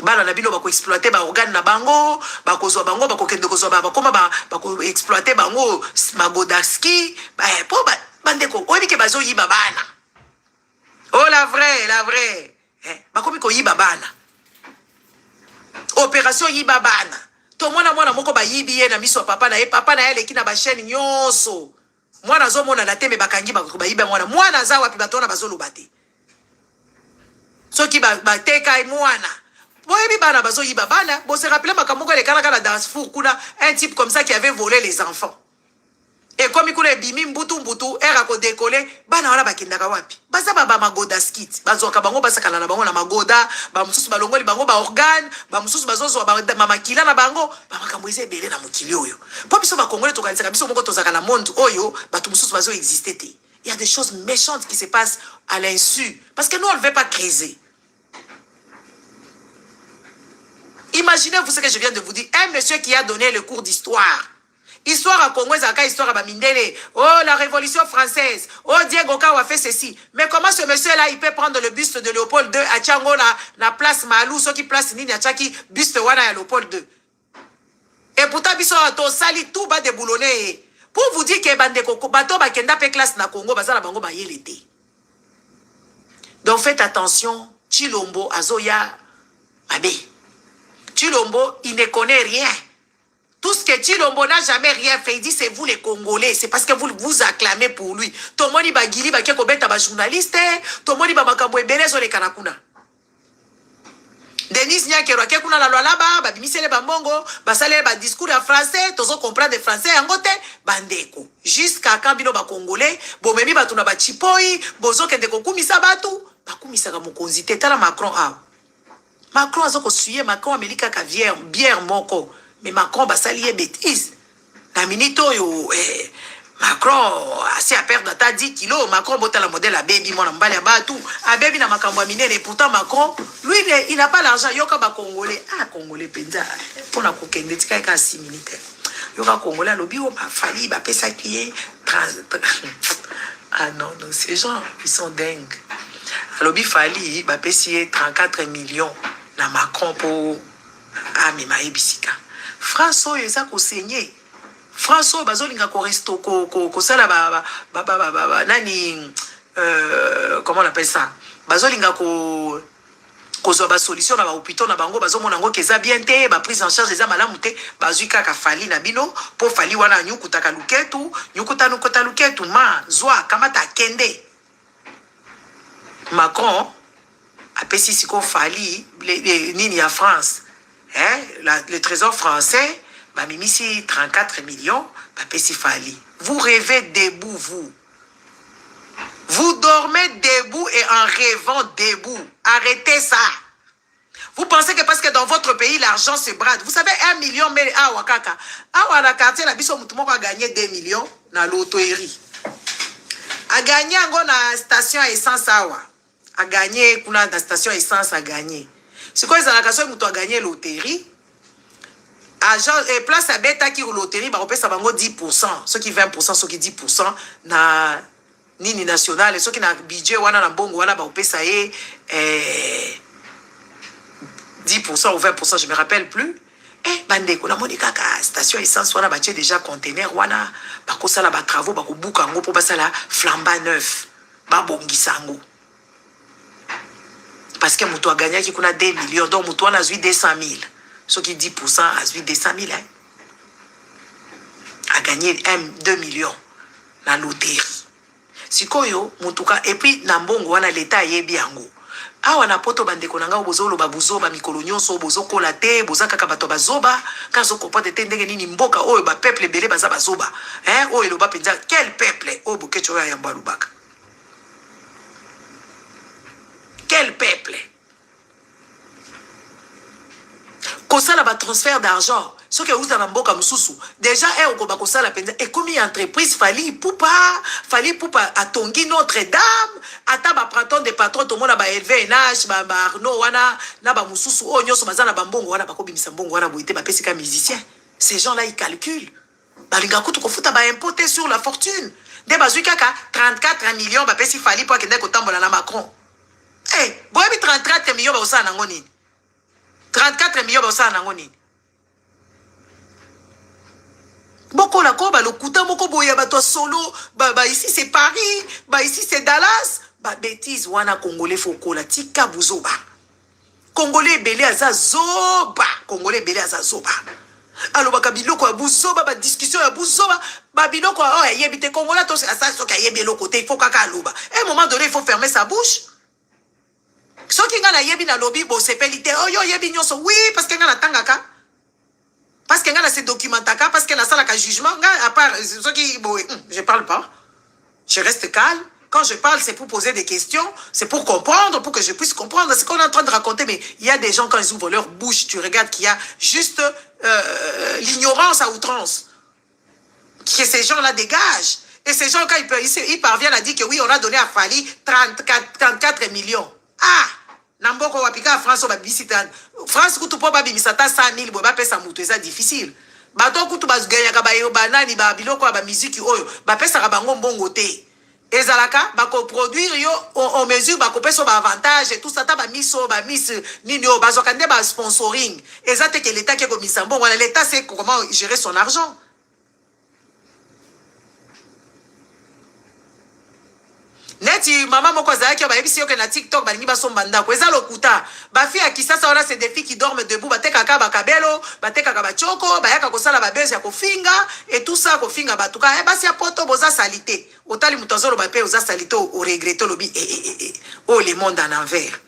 Bala na bino bako exploiter ba organe na bango, bako zo bango bako kende ko zo ba koma bako exploiter bango magodaski, po bande ko obi ke bazo yiba bana. Oh la vraie. Bako mi ko yiba bana. Opération yiba bana. To mwana moko ba yibi ye na miso papa na ele kina ba chaîne nyonso. Mwana zo mona na tembe bakangi bako ba yiba mwana za wapi batona bazolo bate. Soki ba teka mwana. Boyebi bana bazo yiba bana, bon se rappelez makamoko le kala dans four kuna un type comme ça qui avait volé les enfants. Et comme il connaît bimi mbutu era ko décoller, bana wala bakindaka wapi. Baza ba magoda skit, bazo ka bango basa kala na bango na magoda, ba mususu balongoli bango ba organe, ba mususu bazozo ba mama kila na bango, ba makambo eze belé na mokili oyo. Po biso ba Congolais to kanisa biso moko tozaka na monde oyo, ba tu mususu bazo exister te. Il y a des choses méchantes qui se passent à l'insu parce que nous on ne veut pas creuser. Imaginez-vous ce que je viens de vous dire. Un monsieur qui a donné le cours d'histoire. Histoire à Congo, histoire à Bamindele. Oh, la Révolution française. Oh, Diego Kao a fait ceci. Mais comment ce monsieur-là, il peut prendre le buste de Léopold II à Tchango, la place Malou, ceux qui place Nini à Tchaki, buste Wana à Léopold II. Et pourtant, biso to sali tout bas déboulonné. Pour vous dire que Bandeko, bato bakenda pe classe na Congo, bazala bango ba yelete. Donc faites attention. Chilombo, Azoya, Abe. Chilombo, il ne connaît rien. Tout ce que Chilombo n'a jamais rien fait, il dit c'est vous les Congolais, c'est parce que vous vous acclamez pour lui. Tomoni bagili ba keko beta ba journaliste, tomoni ba makambo ebele zo le kanakuna. Denis Nyakero kekuna la Lualaba, ba bimisele ba mbongo, ba sale ba discours en français, tozo comprendre de français angote, bandeko. Jusqu'à quand bino ba Congolais, bo memi ba tuna ba chipoi, bozo kende ko kumisa batu, ba kumisa ka mokonzi te tala Macron a. Macron a zoko suye, Macron a melika ka bière moko. Mais Macron va s'allier bêtise. La minute yo, Macron assez à perdre 10 kilos. Macron botte la modèle à baby, mon emballé à batou. À baby na makambo minene. Et pourtant Macron, lui, il n'a pas l'argent. Yoka ba Congolais. Ah, Congolais penza. Pour la coquine, tu as 6 minutes. Yoka Congolais, lobby, on m'a fallu, bah, pesa qui est. Ah non, non, ces gens, ils sont dingues. Lobby Fali, bah, pesier 34 millions. Na Macron pour Amima Ebisika. François eza ko saigner. François bazolinga ko resto ko sala nani comment on appelle ça? Bazolinga ko zo ba solution na ba hôpital na bango bazomona ngo keza bien te ba prise en charge eza malamu te bazuika ka fali na bino po fali wana nyukuta ka luketu ma zwa kamata kende. Macron apesi siko fali nini ya France. Le trésor français, bah, mimisi 34 millions, bah, pesi fali. Vous rêvez debout, vous. Vous dormez debout et en rêvant debout. Arrêtez ça. Vous pensez que parce que dans votre pays, l'argent se brade. Vous savez, 1 million, mais à Wakaka. À Wanakartier, la biso moutoumoko a gagné 2 millions dans l'auto-érie. A gagné en na station essence awa. A gagné, kuna na station essence a gagné. C'est quoi, ils ont la question, moutou a gagné l'auto-érie. Agent, et place à bêta qui ou loterie, bah, on peut savoir 10%, ceux qui 20%, ceux qui 10%, na nini national, et ceux qui na budget, wana na bongo, wana, bah, on peut ça y 10% ou 20%, je me rappelle plus. Eh, bande, on a moni kaka, station essence, wana, bah, déjà conteneur, wana, bah, ko sala, bah, travaux, bah, ko boukango, pour bah, sala, flamba neuf, bah, bongisango. Parce que moutou a gagné qui a 2 millions, donc moutou a 200 000. Ceux qui 10% a 200 000, hein, a gagné 2 millions dans la loterie. Si koyo, mutuka, et puis, nambongo, wana l'État yé biango. Ah, wana poto bande konanga, obozo, lo babuzo, ba mikolonyo, so, bozo, kolate, boza, kakabato, bazoba, kazo, kopote, tendenge, nini, mboka, oh, ba peuple, belé, baza, bazoba. Hein, oh, lo ba penza, quel peuple, oh, boke, choya, yamba, lubaka. Quel peuple? Kosala ba transfert d'argent. Ce que vous avez mboka mususu. Déjà, on va kosala penza. Et comme une entreprise, fallait poupa à Tongi Notre-Dame. Ata ba printemps de patron, tout le monde a ba élevé NH, ba Arnaud, wana, na ba mususu, oh, nyoso bazana ba mbongo, wana, ba kobi misambongo, wana, boite, ba pesika musicien. Ces gens-là, ils calculent. Ba lingaku, tu kofuta ba impoter sur la fortune. De bazui kaka, 34 millions, ba pesi fali pour kende kotambola na Macron. Eh, boyebi 34 millions, ba osa nangoni. 34 millions de dollars. Boko la ko ba le kuta moko boya ba to solo ba ici c'est Paris, ba ici c'est Dallas, ba bêtise wana congolais foko la tika buzoba. Congolais belé aza zoba, congolais belé aza zoba. Alors ba kabiloko ya buzoba ba discussion ya buzoba, ba biloko oh yebite congolais to ça so ka yebi le côté il faut kaka loba. À un moment donné il faut fermer sa bouche. Ce qui nga na yebi na lobby bo sepelité oh yo yebi nyonso oui parce que nga na tangaka parce que nga na se documentaka parce que na sala ka jugement nga à part ce qui bon je parle pas, je reste calme. Quand je parle c'est pour poser des questions, c'est pour comprendre, pour que je puisse comprendre ce qu'on est en train de raconter. Mais il y a des gens quand ils ouvrent leur bouche tu regardes qu'il y a juste l'ignorance à outrance que ces gens là dégagent. Et ces gens quand ils parviennent à dire que oui on a donné à Fali 34 millions. Ah, Namboko wapika France ba bisita France kutu po ba bimisata 100 000 bo ba pesa mutu eza difficile. Bato kutu bazuganya ka ba yo banani ba biloko ba musique oyo ba pesa ka bango mbongo te. Ezalaka ba ko produire yo on mesure ba ko pesa ba avantage et tout ça ta ba miso ba miss nini o bazoka nde ba sponsoring. Ezate que l'état qui ko misambo wala l'état sait comment gérer son argent. Neti maman moko zaki ba ebisi yo ke na TikTok ba lingi ba sombanda ko eza lokuta ba fi ya kisasa wana c'est des filles qui dorment debout ba teka ka ba kabelo ba teka ka ba choko ba yaka ko sala ba bese ya ko finga et tout ça ko finga ba tuka e ba si poto boza salité otali mutazolo ba pe oza salité o regretter lobi oh le monde en envers.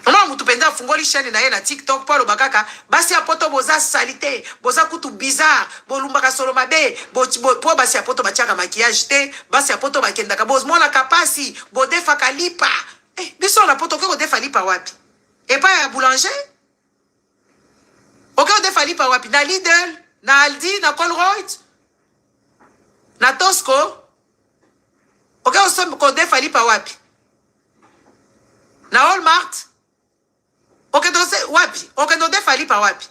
Maman mutu penda fungoli chaîne na ye na TikTok po lo bakaka basi ya poto boza salité boza kutu bizarre bolumbaka solo mabe po basi ya poto batiaka maquillage te basi ya poto bakendaka boz mona kapasi bodefa kalipa biso na poto ko defa lipa wapi et pas ya boulanger ok defa lipa wapi na Lidl na Aldi na Colruyt na Tosco ok ko defa lipa wapi na Walmart. Ok, donc c'est wapi. Ok, donc des fali par wapi.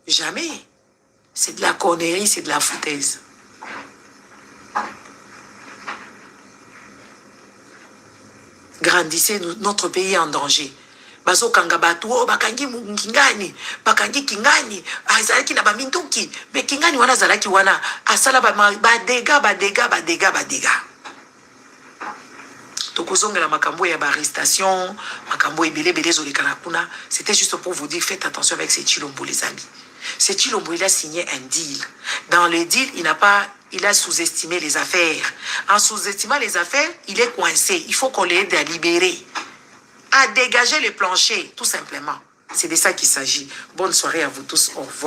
Jamais. C'est de la connerie, c'est de la foutaise. Grandissez, notre pays est en danger. Bazo kanga batu, oh, bakangi kingani, bakangi kingani, azalaki na baminduki, mais kingani wana zalaki wana, asala badega. La makambo ya arrestation, makambo ebele zolekana kuna. C'était juste pour vous dire, faites attention avec ces Tshilombo les amis. Ce Tshilombo il a signé un deal. Dans le deal, il a sous-estimé les affaires. En sous-estimant les affaires, il est coincé. Il faut qu'on l'aide à libérer, à dégager le plancher, tout simplement. C'est de ça qu'il s'agit. Bonne soirée à vous tous. Au revoir.